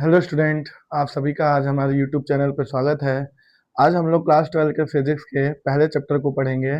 Hello student, आप सभी का आज हमारे यूट्यूब चैनल पर स्वागत है। आज हम लोग क्लास 12 के फिजिक्स के पहले चैप्टर को पढ़ेंगे,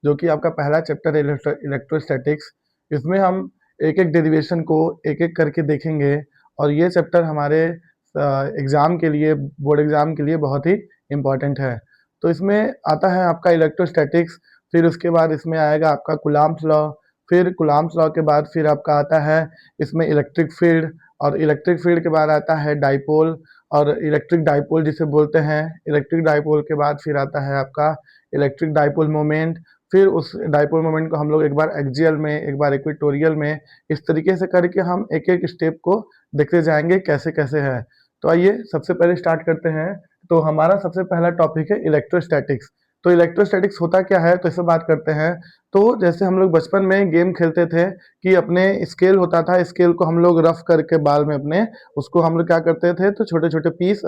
जो कि आपका पहला चैप्टर है इलेक्ट्रोस्टैटिक्स। इसमें हम एक एक डेरिवेशन को एक एक करके देखेंगे और ये चैप्टर हमारे एग्ज़ाम के लिए, बोर्ड एग्ज़ाम के लिए बहुत ही इम्पॉर्टेंट है। तो इसमें आता है आपका इलेक्ट्रोस्टैटिक्स, फिर उसके बाद इसमें आएगा आपका कूलम्ब्स लॉ, फिर कूलम्ब्स लॉ के बाद फिर आपका आता है इसमें इलेक्ट्रिक फील्ड, और इलेक्ट्रिक फील्ड के बाद आता है डाइपोल और इलेक्ट्रिक डाइपोल जिसे बोलते हैं। इलेक्ट्रिक डाइपोल के बाद फिर आता है आपका इलेक्ट्रिक डाइपोल मोमेंट। फिर उस डाइपोल मोमेंट को हम लोग एक बार एक्सियल में, एक बार इक्वेटोरियल में, इस तरीके से करके हम एक एक स्टेप को देखते जाएंगे कैसे कैसे है। तो आइए सबसे पहले स्टार्ट करते हैं। तो हमारा सबसे पहला टॉपिक है इलेक्ट्रोस्टैटिक्स। तो इलेक्ट्रोस्टैटिक्स होता क्या है, तो इसे बात करते हैं। तो जैसे हम लोग बचपन में गेम खेलते थे कि अपने स्केल होता था, स्केल को हम लोग रफ करके बाल में अपने, उसको हम लोग क्या करते थे, तो छोटे छोटे पीस,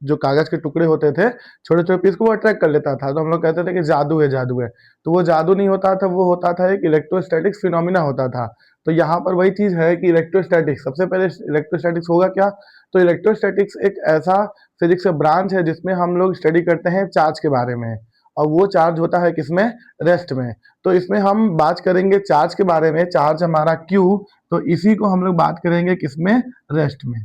जो कागज के टुकड़े होते थे, छोटे छोटे पीस को वो अट्रैक्ट कर लेता था। तो हम लोग कहते थे कि जादू है, जादू है। तो वो जादू नहीं होता था, वो होता था एक इलेक्ट्रोस्टैटिक्स फिनोमिना होता था। तो यहाँ पर वही चीज है कि इलेक्ट्रोस्टैटिक्स, सबसे पहले इलेक्ट्रोस्टैटिक्स होगा क्या। तो इलेक्ट्रोस्टैटिक्स एक ऐसा फिजिक्स का ब्रांच है जिसमें हम लोग स्टडी करते हैं चार्ज के बारे में, और वो चार्ज होता है किसमें, रेस्ट में। तो इसमें हम बात करेंगे चार्ज के बारे में, चार्ज हमारा क्यू, तो इसी को हम लोग बात करेंगे किसमें, रेस्ट में।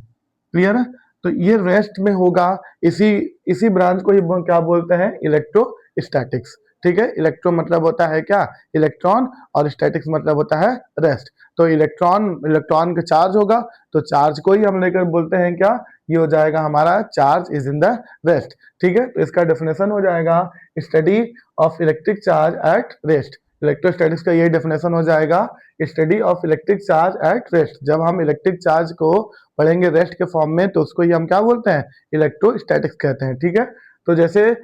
क्लियर है। तो ये रेस्ट में होगा। इसी इसी ब्रांच को ही क्या बोलते हैं, इलेक्ट्रोस्टैटिक्स। ठीक है, इलेक्ट्रो मतलब होता है क्या, इलेक्ट्रॉन, और स्टैटिक्स मतलब होता है रेस्ट। तो इलेक्ट्रॉन इलेक्ट्रॉन का चार्ज होगा, तो चार्ज को ही हम लेकर बोलते हैं क्या, ये हो जाएगा हमारा charge is in the rest. ठीक है, तो इसका डेफिनेशन हो जाएगा study of electric charge at rest. Electrostatics का ये डेफिनेशन हो जाएगा study of electric charge at rest. जब हम इलेक्ट्रिक चार्ज को पढ़ेंगे रेस्ट के फॉर्म में, तो उसको ही हम क्या बोलते हैं, इलेक्ट्रोस्टैटिक्स कहते हैं। ठीक है, तो जैसे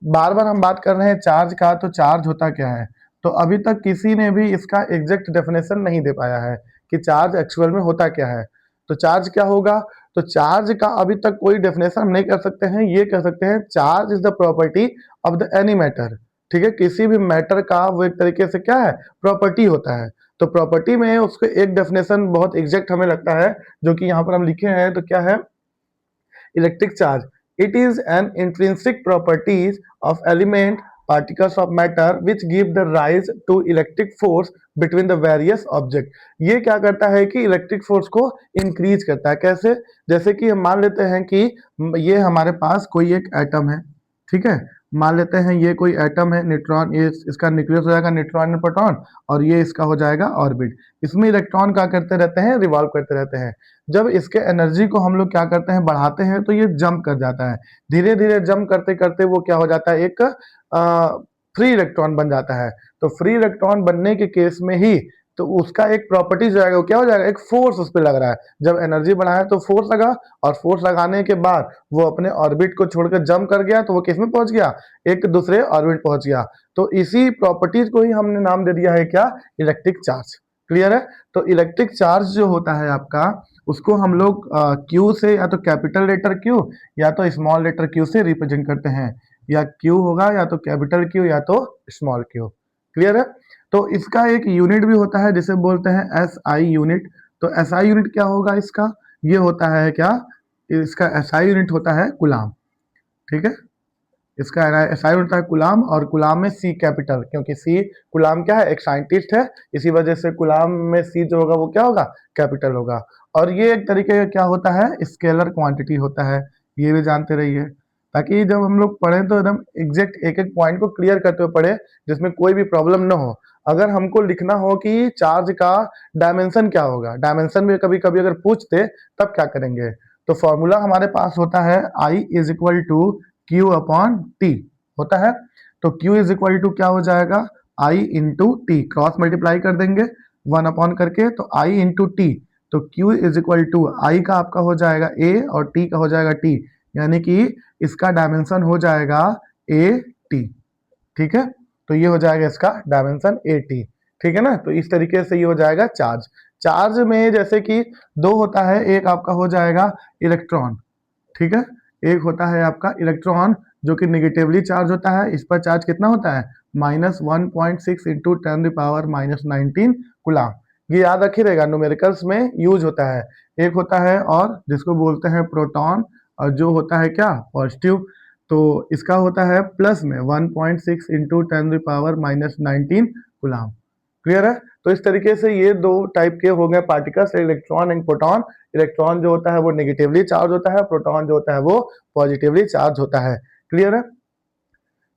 बार बार हम बात कर रहे हैं चार्ज का, तो चार्ज होता क्या है। तो अभी तक किसी ने भी इसका एग्जैक्ट डेफिनेशन नहीं दे पाया है कि चार्ज एक्चुअल में होता क्या है। तो चार्ज क्या होगा, तो चार्ज का अभी तक कोई डेफिनेशन हम नहीं कर सकते हैं। ये कह सकते हैं charge is the property of the any matter. ठीक है, किसी भी मैटर का वो एक तरीके से क्या है, प्रॉपर्टी होता है। तो प्रॉपर्टी में उसको एक डेफिनेशन बहुत एग्जैक्ट हमें लगता है, जो कि यहाँ पर हम लिखे हैं। तो क्या है, electric charge, it is an intrinsic properties of element particles of matter which give the rise to electric force between the various object। ये क्या करता है कि इलेक्ट्रिक फोर्स को इंक्रीज करता है। कैसे, जैसे कि हम मान लेते हैं कि ये हमारे पास कोई एक एटम है। ठीक है, मान लेते हैं ये कोई एटम है, न्यूट्रॉन, ये इसका न्यूक्लियस हो जाएगा न्यूट्रॉन और प्रोटॉन, और ये इसका हो जाएगा ऑर्बिट। इसमें इलेक्ट्रॉन क्या करते रहते हैं, रिवॉल्व करते रहते हैं। जब इसके एनर्जी को हम लोग क्या करते हैं, बढ़ाते हैं, तो ये जंप कर जाता है। धीरे धीरे जंप करते करते वो क्या हो जाता है, एक फ्री इलेक्ट्रॉन बन जाता है। तो फ्री इलेक्ट्रॉन बनने के केस में ही तो उसका एक प्रॉपर्टी जो है वो क्या हो जाएगा, एक फोर्स उस पर लग रहा है। जब एनर्जी बढ़ाया तो फोर्स लगा, और फोर्स लगाने के बाद वो अपने ऑर्बिट को छोड़कर जंप कर गया, तो वो किस में पहुंच गया, एक दूसरे ऑर्बिट पहुंच गया। तो इसी प्रॉपर्टीज को ही हमने नाम दे दिया है क्या, इलेक्ट्रिक चार्ज। क्लियर है। तो इलेक्ट्रिक चार्ज जो होता है आपका, उसको हम लोग क्यू से, या तो कैपिटल लेटर क्यू या तो स्मॉल लेटर क्यू से रिप्रेजेंट करते हैं। या क्यू होगा या तो कैपिटल क्यू या तो स्मॉल क्यू। क्लियर है। तो इसका एक यूनिट भी होता है जिसे बोलते हैं एस आई यूनिट। तो एस आई यूनिट क्या होगा इसका, ये होता है क्या, इसका एस आई यूनिट होता है कूलाम। ठीक है, इसका एसआई होता है कूलाम, और कूलाम में सी कैपिटल, क्योंकि सी, कूलाम क्या है, एक साइंटिस्ट है, इसी वजह से कूलाम में सी जो होगा वो क्या होगा, कैपिटल होगा। और ये एक तरीके का क्या होता है, स्केलर क्वांटिटी होता है, ये भी जानते रहिए, ताकि जब हम लोग पढ़ें तो एकदम एग्जैक्ट एक एक पॉइंट को क्लियर करते हुए पढ़े, जिसमें कोई भी प्रॉब्लम ना हो। अगर हमको लिखना हो कि चार्ज का डायमेंशन क्या होगा, डायमेंशन में कभी कभी अगर पूछते, तब क्या करेंगे। तो फॉर्मूला हमारे पास होता है I is equal to Q upon T होता है। तो क्यू इज इक्वल टू क्या हो जाएगा, आई इंटू टी, क्रॉस मल्टीप्लाई कर देंगे 1 अपॉन करके, तो आई इंटू टी। तो क्यू इज इक्वल टू आई का आपका हो जाएगा ए, और टी का हो जाएगा टी, यानी कि इसका डायमेंशन हो जाएगा ए टी। ठीक है, तो ये हो जाएगा इसका डायमेंशन ए टी। ठीक है ना, तो इस तरीके से ये हो जाएगा चार्ज। चार्ज में जैसे कि दो होता है, एक आपका हो जाएगा इलेक्ट्रॉन। ठीक है, एक होता है आपका इलेक्ट्रॉन जो कि निगेटिवली चार्ज होता है। इस पर चार्ज कितना होता है, -1.6 इंटू 10 पावर -19 कूलाम। ये याद रखिएगा, न्यूमेरिकल्स में यूज होता है। एक होता है और जिसको बोलते हैं प्रोटॉन, और जो होता है क्या पॉजिटिव। तो इसका होता है प्लस में 1.6 इंटू 10⁻⁻19 कूलम। क्लियर है? तो इस तरीके से ये दो टाइप के हो गए particles, electron and proton. Electron जो होता है वो नेगेटिवली चार्ज होता है, प्रोटॉन जो होता है वो पॉजिटिवली चार्ज होता है। क्लियर है?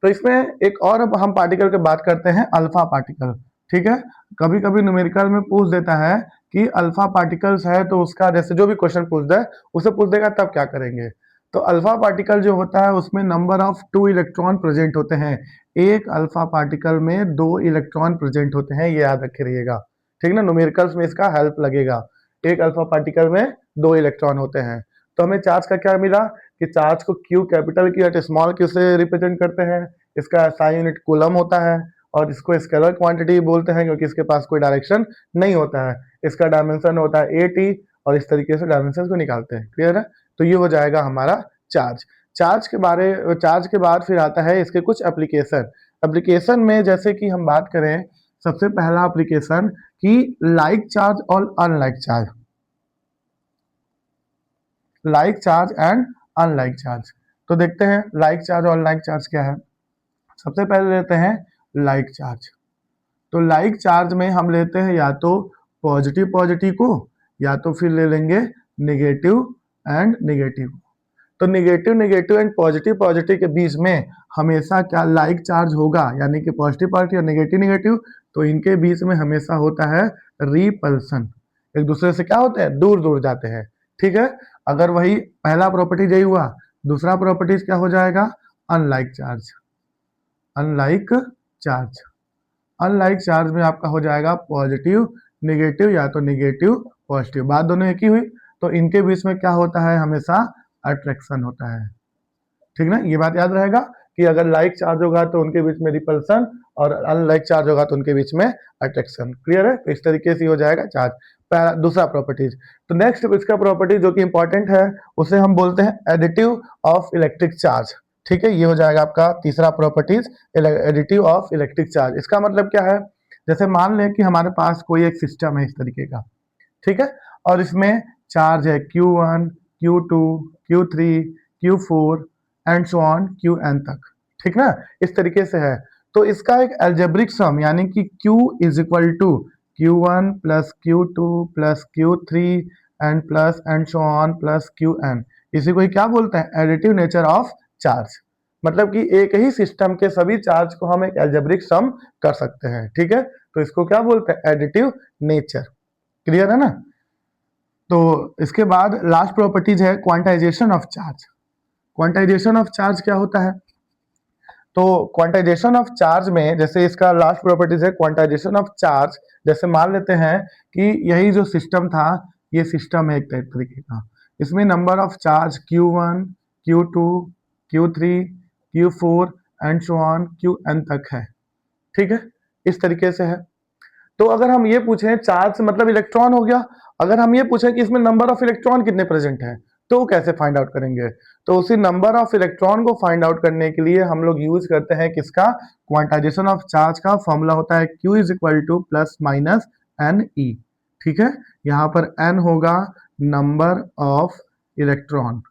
तो इसमें एक और अब हम पार्टिकल की बात करते हैं, अल्फा पार्टिकल। ठीक है, कभी कभी न्यूमेरिकल में पूछ देता है कि अल्फा पार्टिकल्स है, तो उसका जैसे जो भी क्वेश्चन पूछ दे उसे पूछ देगा तब क्या करेंगे। तो अल्फा पार्टिकल जो होता है उसमें नंबर ऑफ 2 इलेक्ट्रॉन प्रेजेंट होते हैं। एक अल्फा पार्टिकल में 2 इलेक्ट्रॉन प्रेजेंट होते हैं, ये याद रखे रहिएगा। ठीक ना, न्यूमेरिकल्स में इसका हेल्प लगेगा। एक अल्फा पार्टिकल में 2 इलेक्ट्रॉन होते हैं। तो हमें चार्ज का क्या मिला कि चार्ज को क्यू कैपिटल की या स्मॉल क्यू से रिप्रेजेंट करते हैं। इसका SI यूनिट कूलम होता है, और इसको स्केलर क्वांटिटी बोलते हैं क्योंकि इसके पास कोई डायरेक्शन नहीं होता है। इसका डायमेंशन होता है AT, और इस तरीके से डायमेंशन को निकालते हैं। क्लियर है? तो ये हो जाएगा हमारा चार्ज। चार्ज के बाद फिर आता है इसके कुछ एप्लीकेशन। एप्लीकेशन में जैसे कि हम बात करें, सबसे पहला एप्लीकेशन कि लाइक चार्ज और unlike charge, like charge and unlike charge. तो देखते हैं लाइक चार्ज और अनलाइक चार्ज क्या है। सबसे पहले लेते हैं लाइक चार्ज। तो लाइक चार्ज में हम लेते हैं या तो पॉजिटिव पॉजिटिव को, या तो फिर ले लेंगे नेगेटिव एंड नेगेटिव। तो negative negative and positive positive के बीच में हमेशा क्या लाइक चार्ज होगा, यानी कि पॉजिटिव पॉजिटिव या नेगेटिव नेगेटिव, तो इनके बीच में हमेशा होता है रिपल्सन। एक दूसरे से क्या होते हैं, दूर दूर जाते हैं। ठीक है, अगर वही पहला प्रॉपर्टीज यही हुआ, दूसरा प्रॉपर्टीज क्या हो जाएगा, unlike charge. Unlike charge, unlike charge में आपका हो जाएगा पॉजिटिव नेगेटिव या तो नेगेटिव पॉजिटिव, बात दोनों एक ही हुई। तो इनके बीच में क्या होता है, हमेशा अट्रैक्शन होता है। ठीक ना, ये बात याद रहेगा कि अगर लाइक चार्ज होगा तो उनके बीच में रिपल्सन, और अनलाइक चार्ज होगा तो उनके बीच में अट्रैक्शन। क्लियर है? तो इस तरीके से हो जाएगा चार्ज। पहला दूसरा प्रॉपर्टीज। तो नेक्स्ट इसका प्रॉपर्टी जो कि इंपॉर्टेंट है, उसे हम बोलते हैं एडिटिव ऑफ इलेक्ट्रिक चार्ज। ठीक है, ये हो जाएगा आपका तीसरा properties, additive of electric charge. इसका मतलब क्या है, जैसे मान लें कि हमारे पास कोई एक सिस्टम है इस तरीके का। ठीक है, और इसमें चार्ज है Q1, Q2, Q3, Q4 and so on Qn तक। ठीक ना, इस तरीके से है। तो इसका एक अलजेब्रिक सम, यानी कि Q is equal to Q1 plus Q2 plus Q3 and plus and so on plus Qn, इसी को ही क्या बोलते हैं, एडिटिव नेचर ऑफ चार्ज। मतलब कि एक ही सिस्टम के सभी चार्ज को हम एक अलजेब्रिक सम कर सकते हैं। ठीक है, तो इसको क्या बोलते हैं, एडिटिव नेचर। क्लियर है ना? तो इसके बाद लास्ट प्रॉपर्टीज है quantization of charge. Quantization of charge क्या होता है, तो क्वांटाइजेशन ऑफ चार्ज में जैसे इसका लास्ट प्रॉपर्टीज है क्वांटाइजेशन ऑफ चार्ज। जैसे मान लेते हैं कि यही जो सिस्टम था, ये सिस्टम है एक तरीके का। इसमें number of charge Q1, Q2, Q3, Q4 and so on Qn तक है। ठीक है, इस तरीके से है। तो अगर हम ये पूछें चार्ज मतलब इलेक्ट्रॉन हो गया, अगर हम ये पूछें कि इसमें नंबर ऑफ इलेक्ट्रॉन कितने प्रेजेंट हैं, तो कैसे फाइंड आउट करेंगे। तो उसी नंबर ऑफ इलेक्ट्रॉन को फाइंड आउट करने के लिए हम लोग यूज करते हैं किसका, क्वांटाइजेशन ऑफ चार्ज का फॉर्मूला होता है Q is equal two plus minus NE। ठीक है, यहाँ पर N होगा number of electron,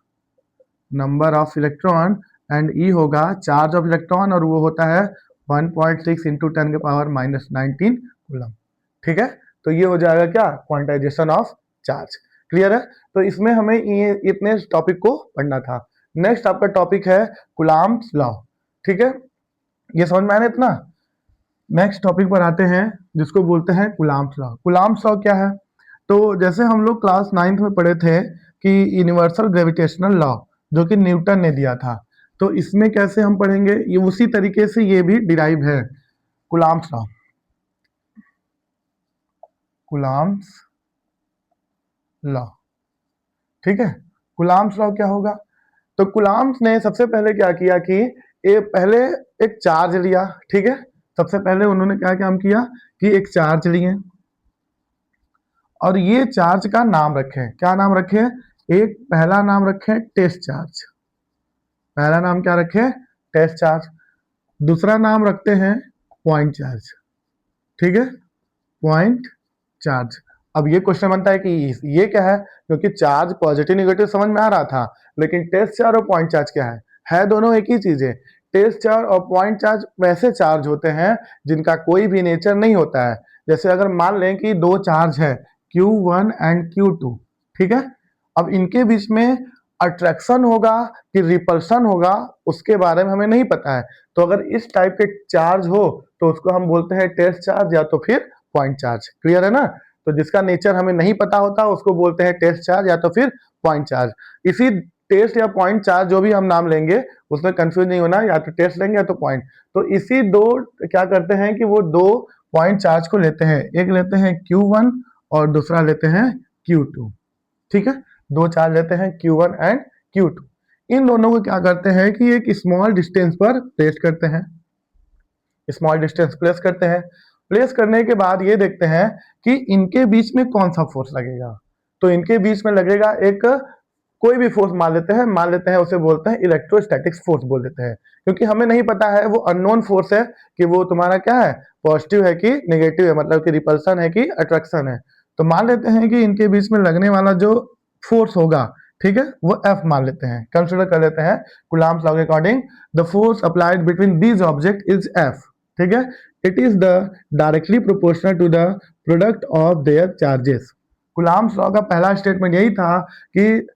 number of electron, and E होगा चार्ज ऑफ इलेक्ट्रॉन, और वो होता है 1.6 इंटू 10⁻⁻19 कूलम। ठीक है, तो ये हो जाएगा क्या, क्वांटाइजेशन ऑफ चार्ज। क्लियर है? तो इसमें हमें ये इतने टॉपिक को पढ़ना था। नेक्स्ट आपका टॉपिक है कूलम्ब्स लॉ। ठीक है, ये समझ में आया इतना। नेक्स्ट टॉपिक पर आते हैं जिसको बोलते हैं कूलम्ब्स लॉ। कूलम्ब्स लॉ क्या है, तो जैसे हम लोग क्लास 9th में पढ़े थे कि यूनिवर्सल ग्रेविटेशनल लॉ जो कि न्यूटन ने दिया था, तो इसमें कैसे हम पढ़ेंगे, ये उसी तरीके से ये भी डिराइव है। Coulomb's law, Coulomb's law. ठीक है, कूलम्ब्स लॉ क्या होगा, तो कूलम्ब्स ने सबसे पहले क्या किया कि ये पहले एक चार्ज लिया। ठीक है, सबसे पहले उन्होंने क्या काम किया कि एक चार्ज लिए, और ये चार्ज का नाम रखें। क्या नाम रखें, एक पहला नाम रखें टेस्ट चार्ज। पहला नाम क्या रखें, टेस्ट चार्ज। दूसरा नाम रखते हैं पॉइंट चार्ज। ठीक है, पॉइंट चार्ज। अब ये क्वेश्चन बनता है कि ये क्या है, क्योंकि चार्ज पॉजिटिव नेगेटिव समझ में आ रहा था, लेकिन टेस्ट चार्ज और पॉइंट चार्ज क्या है दोनों एक ही चीज है। टेस्ट चार्ज और पॉइंट चार्ज वैसे चार्ज होते हैं जिनका कोई भी नेचर नहीं होता है। जैसे अगर मान लें कि दो चार्ज है Q1 एंड Q2, ठीक है। अब इनके बीच में अट्रैक्शन होगा कि रिपल्सन होगा, उसके बारे में हमें नहीं पता है। तो अगर इस टाइप के चार्ज हो तो उसको हम बोलते हैं टेस्ट चार्ज या तो फिर पॉइंट चार्ज। क्लियर है ना? तो जिसका नेचर हमें नहीं पता होता उसको बोलते हैं टेस्ट चार्ज या तो फिर पॉइंट चार्ज। इसी टेस्ट या पॉइंट चार्ज जो भी हम नाम लेंगे उसमें कंफ्यूज नहीं होना, या तो टेस्ट लेंगे या तो पॉइंट। तो इसी दो क्या करते हैं कि वो दो पॉइंट चार्ज को लेते हैं, एक लेते हैं Q1 और दूसरा लेते हैं Q2, ठीक है। दो चार्ज लेते हैं Q1 एंड Q2। इन दोनों को क्या करते हैं कि एक स्मॉल डिस्टेंस पर प्लेस करते हैं, स्मॉल डिस्टेंस प्लेस करते हैं। प्लेस करने के बाद ये देखते हैं कि इनके बीच में कौन सा फोर्स लगेगा। तो इनके बीच में लगेगा एक कोई भी फोर्स मान लेते हैं उसे बोलते हैं इलेक्ट्रोस्टैटिक्स फोर्स बोल देते हैं, क्योंकि हमें नहीं पता है, वो अननोन फोर्स है कि वो तुम्हारा क्या है, पॉजिटिव है कि नेगेटिव है, मतलब कि रिपल्सन है कि अट्रैक्शन है। तो मान लेते हैं कि इनके बीच में लगने वाला जो फोर्स होगा, ठीक है, वो F मान लेते हैं, कंसिडर कर लेते हैं कूलम्ब्स लॉ के according the force applied between these object is F, ठीक है। It is the directly proportional to the product of their charges. Coulomb's law का पहला स्टेटमेंट यही था कि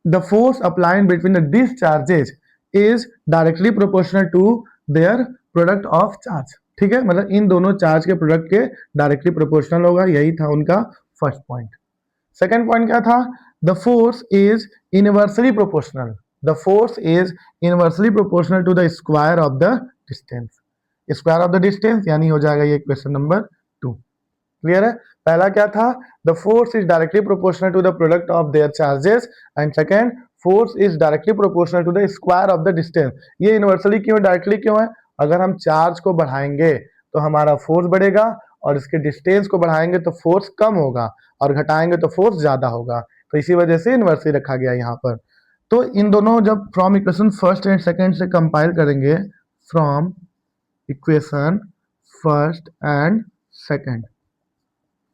the force applied between these charges is directly proportional to their product of charge, ठीक है। मतलब इन दोनों चार्ज के प्रोडक्ट के डायरेक्टली प्रोपोर्शनल होगा, यही था उनका फर्स्ट पॉइंट। सेकेंड पॉइंट क्या था, the force is inversely proportional, the force is inversely proportional to the square of the distance. Square of the distance यानी हो जाएगा ये क्वेश्चन नंबर 2। क्लियर है? पहला क्या था, the force is directly proportional to the product of their charges, and second force is directly proportional to the square of the distance. ये universally क्यों, डायरेक्टली क्यों है? अगर हम चार्ज को बढ़ाएंगे तो हमारा फोर्स बढ़ेगा, और इसके डिस्टेंस को बढ़ाएंगे तो फोर्स कम होगा, और घटाएंगे तो फोर्स ज्यादा होगा। तो इसी वजह से इनवर्सली रखा गया यहाँ पर। तो इन दोनों जब from equation first and second से कंपाइल करेंगे, from equation first and second,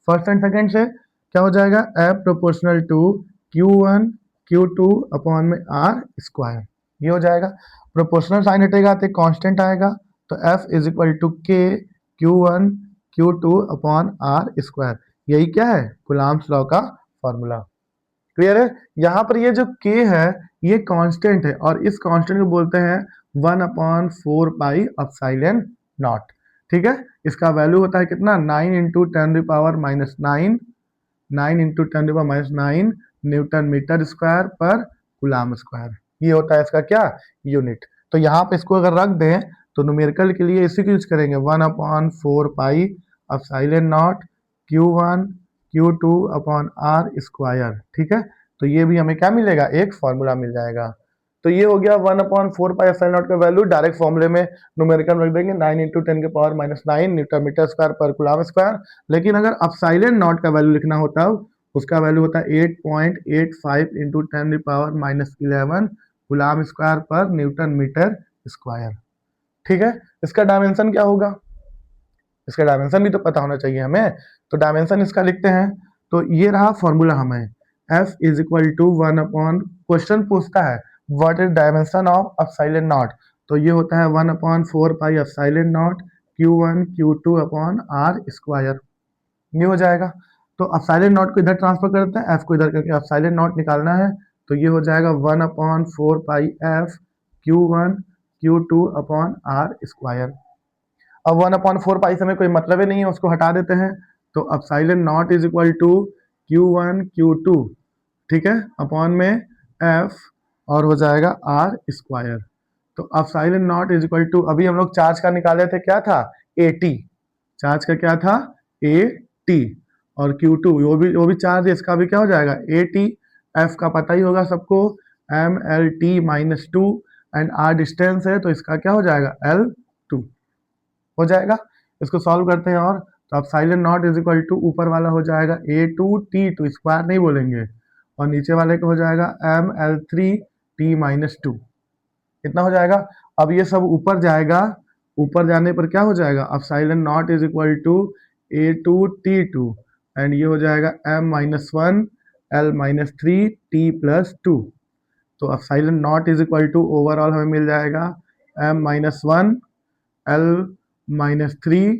first and second से क्या हो जाएगा, F proportional to Q1 Q2 upon में R स्क्वायर, ये हो जाएगा। प्रोपोर्शनल साइन हटेगा तो कांस्टेंट आएगा, तो F is equal to K Q1 Q2 upon R square. यही क्या है, कूलम्ब्स लॉ का फॉर्मूला। क्लियर है? यहाँ पर ये जो K है ये कांस्टेंट है, और इस कांस्टेंट को बोलते हैं 1/4 पाई एप्सिलॉन नॉट, ठीक है। इसका वैल्यू होता है कितना, 9 into 10⁻⁹, 9 into 10⁻⁹ newton metre square पर कूलम्ब स्क्वायर। ये होता है इसका क्या, यूनिट। तो यहाँ पे इसको अगर रख दें तो न्यूमेरिकल के लिए इसी को यूज करेंगे, 1/4 pi epsilon naught Q1 Q2 upon R square, ठीक है। तो ये भी हमें क्या मिलेगा, एक फॉर्मूला मिल जाएगा। तो ये हो गया 1/4 पाई एप्सिलॉन नॉट का वैल्यू, डायरेक्ट फॉर्मूले में न्यूमेरिकल रख देंगे, 9 इंटू 10⁻⁹ न्यूटन मीटर स्क्वायर पर कूलम्ब स्क्वायर। लेकिन अगर एप्सिलॉन नॉट का वैल्यू लिखना होता है, उसका वैल्यू होता है 8.85 इंटू 10⁻11 कूलम्ब स्क्वायर पर न्यूटन मीटर स्क्वायर, ठीक है। इसका डायमेंशन क्या होगा, इसका डायमेंशन भी तो पता होना चाहिए हमें। तो डायमेंशन इसका लिखते हैं, तो ये रहा फॉर्मूला हमें, F is equal to 1 question पूछता है what is dimension of epsilon naught, तो ये होता है 1/4 pi epsilon naught Q1 Q2 upon R square, ये हो जाएगा। तो एप्सिलॉन नॉट को इधर ट्रांसफर करते हैं, F को इधर करके एप्सिलॉन नॉट निकालना है, तो ये हो जाएगा 1/4 पाई F Q1 Q2 upon R square. अब 1/4 पाई से हमें कोई मतलब ही नहीं है, उसको हटा देते हैं। तो epsilon naught is equal to Q1 Q2, ठीक है, अपॉन में F और हो जाएगा R स्क्वायर। तो epsilon naught is equal to, अभी हम लोग चार्ज का निकाले थे, क्या था, AT, चार्ज का क्या था, AT, और Q2 वो भी चार्ज है, इसका भी क्या हो जाएगा, AT। F का पता ही होगा सबको, MLT-2, एंड R डिस्टेंस है तो इसका क्या हो जाएगा, L2 हो जाएगा। इसको सॉल्व करते हैं, और तो epsilon naught is equal to ऊपर वाला हो जाएगा A2T2, स्क्वायर नहीं बोलेंगे, और नीचे वाले को हो जाएगा ML3T-2, इतना हो जाएगा। अब ये सब ऊपर जाएगा, ऊपर जाने पर क्या हो जाएगा, epsilon naught is equal to A2 T2 and ये हो जाएगा M-1 L-3 T+2। तो epsilon naught is equal to overall हमें मिल जाएगा M-1 L-3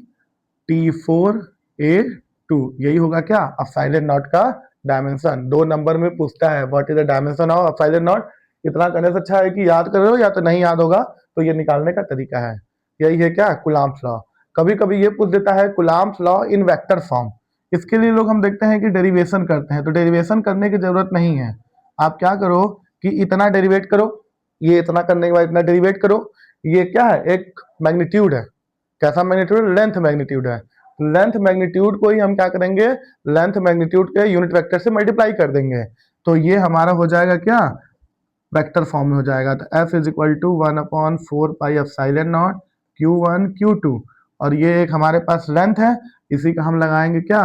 T4A2। यही होगा क्या एप्सिलॉन नॉट का डायमेंशन। 2 नंबर में पूछता है what is the dimension of epsilon naught. इतना करने से अच्छा है कि याद कर रहे हो या तो नहीं याद होगा तो ये निकालने का तरीका है। यही है क्या कूलम्ब्स लॉ। कभी कभी ये पूछ देता है Coulomb's law in vector form. इसके लिए लोग हम देखते हैं कि डेरिवेशन करते हैं, तो डेरिवेशन करने की जरूरत नहीं है। आप क्या करो कि इतना डेरिवेट करो, ये इतना करने के बाद इतना डेरिवेट करो। ये क्या है, एक मैग्नीट्यूड है। कैसा मैग्नीट्यूड? लेंथ मैग्नीट्यूड है। लेंथ मैग्नीट्यूड को ही हम क्या करेंगे, लेंथ मैग्नीट्यूड के यूनिट वेक्टर से मल्टीप्लाई कर देंगे। तो ये हमारा हो जाएगा क्या, वेक्टर फॉर्म में हो जाएगा। तो F is equal to 1/4πε0 Q1 Q2 और ये एक हमारे पास लेंथ है, इसी का हम लगाएंगे क्या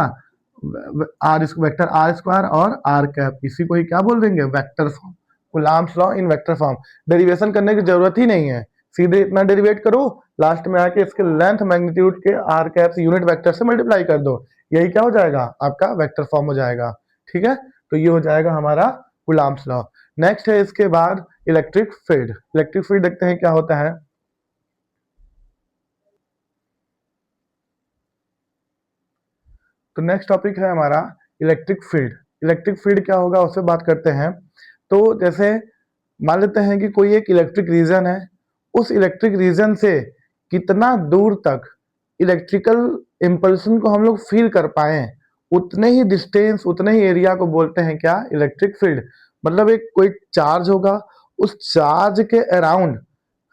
आर वेक्टर आर स्क्वायर और आर कैप, इसी को ही क्या बोल देंगे vector form. Coulomb's law in vector form. Derivation करने की जरूरत ही नहीं है, सीधे इतना डेरिवेट करो, लास्ट में आके इसके लेंथ मैग्नीट्यूड के आर कैप यूनिट वेक्टर से मल्टीप्लाई कर दो, यही क्या हो जाएगा आपका वेक्टर फॉर्म हो जाएगा। ठीक है, तो ये हो जाएगा हमारा कूलम्ब्स लॉ। नेक्स्ट है इसके बाद इलेक्ट्रिक फील्ड। इलेक्ट्रिक फील्ड देखते हैं क्या होता है। तो नेक्स्ट टॉपिक है हमारा इलेक्ट्रिक फील्ड। इलेक्ट्रिक फील्ड क्या होगा उससे बात करते हैं। तो जैसे मान लेते हैं कि कोई एक इलेक्ट्रिक रीजन है, उस इलेक्ट्रिक रीजन से कितना दूर तक इलेक्ट्रिकल इम्पल्सन को हम लोग फील कर पाए, उतने ही डिस्टेंस उतने ही एरिया को बोलते हैं क्या इलेक्ट्रिक फील्ड। मतलब एक कोई चार्ज होगा, उस चार्ज के अराउंड है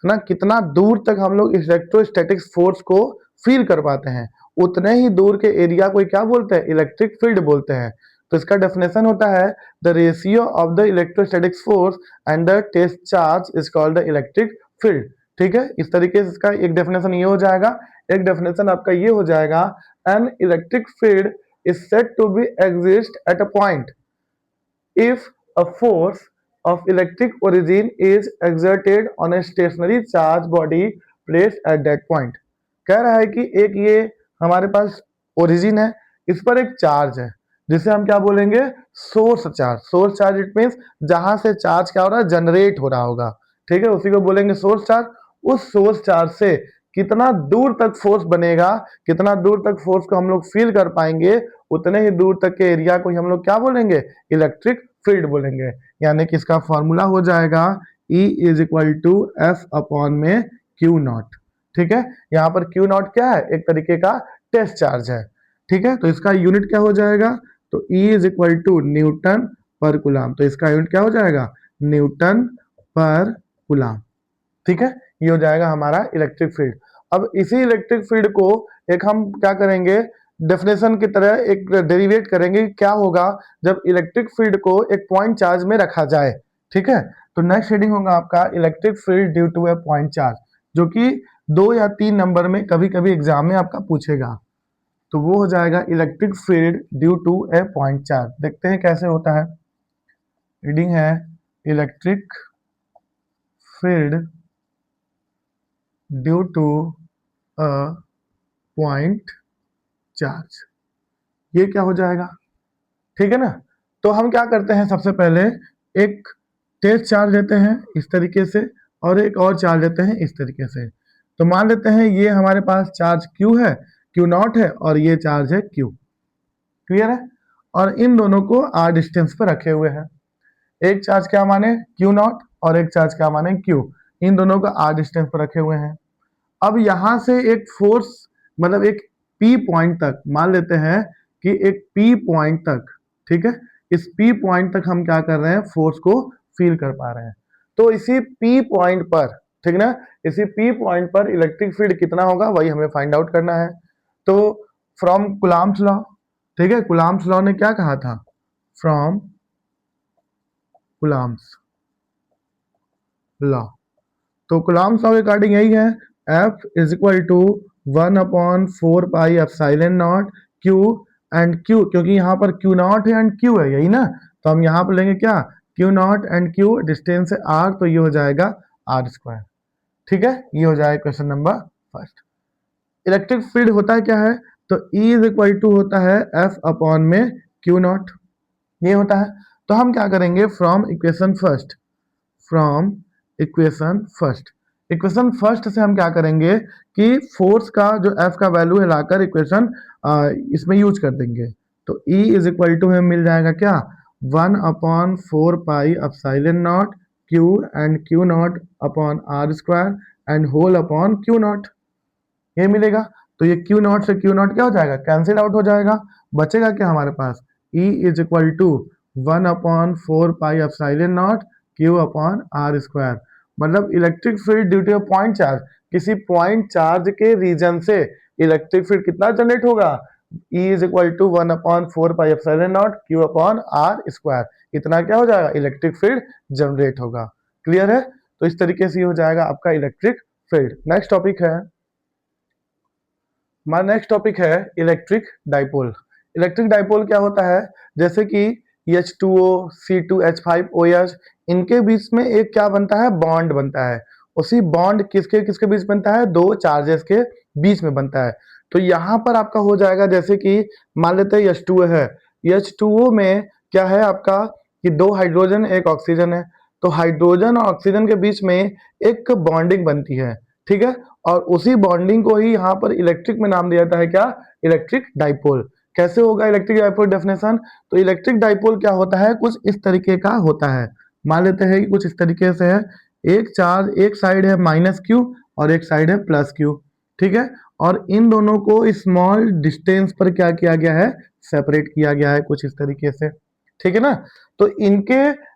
ना कितना दूर तक हम लोग इलेक्ट्रोस्टैटिक्स फोर्स को फील कर पाते हैं, उतने ही दूर के एरिया को क्या बोलते हैं इलेक्ट्रिक फील्ड बोलते हैं। तो इसका डेफिनेशन होता है the ratio of the electrostatics force and the test charge is called the electric field. ठीक है, इस तरीके से इसका एक डेफिनेशन ये हो जाएगा। एक डेफिनेशन आपका ये हो जाएगा an electric field is said to be exist at a point if a force of electric origin is exerted on a stationary charge body placed at that point। कह रहा है कि एक ये हमारे पास ओरिजिन है, इस पर एक चार्ज है जिसे हम क्या बोलेंगे source charge. Source charge it means जहां से चार्ज क्या हो रहा है जनरेट हो रहा होगा। ठीक है, उसी को बोलेंगे सोर्स चार्ज। उस सोर्स चार्ज से कितना दूर तक फोर्स बनेगा, कितना दूर तक फोर्स को हम लोग फील कर पाएंगे, उतने ही दूर तक के एरिया को ही हम लोग क्या बोलेंगे इलेक्ट्रिक फील्ड बोलेंगे। यानी कि इसका फॉर्मूला हो जाएगा E is equal to F upon में क्यू नॉट। ठीक है, यहाँ पर क्यू नॉट क्या है, एक तरीके का टेस्ट चार्ज है। ठीक है, तो इसका यूनिट क्या हो जाएगा, तो E is equal to newton पर कूलम। तो इसका यूनिट क्या हो जाएगा न्यूटन पर कूलम। ठीक है, ये हो जाएगा हमारा इलेक्ट्रिक फील्ड। अब इसी इलेक्ट्रिक फील्ड को एक हम क्या करेंगे डेफिनेशन की तरह एक डेरिवेट करेंगे, क्या होगा जब इलेक्ट्रिक फील्ड को एक पॉइंट चार्ज में रखा जाए। ठीक है, तो नेक्स्ट हेडिंग होगा आपका electric field due to a point charge, जो कि 2 या 3 नंबर में कभी कभी एग्जाम में आपका पूछेगा। तो वो हो जाएगा electric field due to a point charge. देखते हैं कैसे होता है। रीडिंग है electric field due to a point charge, ये क्या हो जाएगा। ठीक है ना, तो हम क्या करते हैं सबसे पहले एक टेस्ट चार्ज लेते हैं इस तरीके से और एक और चार्ज लेते हैं इस तरीके से। तो मान लेते हैं ये हमारे पास चार्ज Q है, Q नॉट है और ये चार्ज है Q। क्लियर है, और इन दोनों को R डिस्टेंस पर रखे हुए हैं। एक चार्ज क्या माने Q नॉट और एक चार्ज क्या माने Q, इन दोनों को R डिस्टेंस पर रखे हुए हैं। अब यहां से एक फोर्स मतलब एक P पॉइंट तक मान लेते हैं कि एक P पॉइंट तक, ठीक है, इस P पॉइंट तक हम क्या कर रहे हैं फोर्स को फील कर पा रहे हैं। तो इसी P पॉइंट पर, ठीक ना, इसी P पॉइंट पर इलेक्ट्रिक फील्ड कितना होगा वही हमें फाइंड आउट करना है। तो फ्रॉम कूलम्ब्स लॉ, ठीक है, कूलम्ब्स लॉ ने क्या कहा था, फ्रॉम कूलम्ब्स लॉ, तो कूलम्ब्स लॉ के अकॉर्डिंग यही है F is equal to 1/4πε0 Q and Q, क्योंकि यहाँ पर Q नॉट है एंड Q है, यही ना, तो हम यहाँ पर लेंगे क्या Q not and Q, distance है R, तो ये हो जाएगा R स्क्वायर। ठीक है, ये हो जाएगा question number first. Electric field होता है क्या है, तो E इज इक्वल टू होता है F अपॉन में क्यू नॉट, ये होता है। तो हम क्या करेंगे, from equation first, from equation first से हम क्या करेंगे कि फोर्स का जो F का वैल्यू है लाकर इक्वेशन इसमें यूज कर देंगे। तो E इज इक्वल टू हमें मिल जाएगा क्या, 1/4 pi epsilon naught Q and Q naught upon R square and whole upon Q naught, ये मिलेगा। तो ये Q नॉट से Q नॉट क्या हो जाएगा, कैंसिल आउट हो जाएगा। बचेगा क्या हमारे पास, E is equal to 1/4 pi epsilon naught Q upon R square. मतलब electric field due to point charge, किसी पॉइंट चार्ज के रीजन से इलेक्ट्रिक फील्ड कितना जनरेट होगा, E is equal to 1/4 pi epsilon naught Q upon R square. इतना क्या हो जाएगा, इलेक्ट्रिक फील्ड जनरेट होगा। क्लियर है। तो इस तरीके से हो जाएगा आपका इलेक्ट्रिक फील्ड। नेक्स्ट टॉपिक है, हमारा नेक्स्ट टॉपिक है इलेक्ट्रिक डाइपोल। इलेक्ट्रिक डाइपोल क्या होता है, जैसे कि H2O, C2H5OH, इनके बीच में एक क्या बनता है, बॉन्ड बनता है। उसी बॉन्ड किसके किसके बीच बनता है, दो चार्जेस के बीच में बनता है। तो यहाँ पर आपका हो जाएगा, जैसे कि मान लेते हैं H2O है, H2O में क्या है आपका कि दो हाइड्रोजन एक ऑक्सीजन है। तो हाइड्रोजन और ऑक्सीजन के बीच में एक बॉन्डिंग बनती है, ठीक है। और उसी बॉन्डिंग को ही यहाँ पर इलेक्ट्रिक में नाम दिया जाता है क्या, इलेक्ट्रिक डाइपोल। कैसे होगा इलेक्ट्रिक डाइपोल डेफिनेशन, तो इलेक्ट्रिक डाइपोल क्या होता है, कुछ इस तरीके का होता है। मान लेते हैं कि कुछ इस तरीके से है, एक चार्ज एक साइड है -Q और एक साइड है +Q, ठीक है। और इन दोनों को स्मॉल डिस्टेंस पर क्या किया गया है, सेपरेट किया गया है कुछ इस तरीके से, ठीक है ना। तो इनके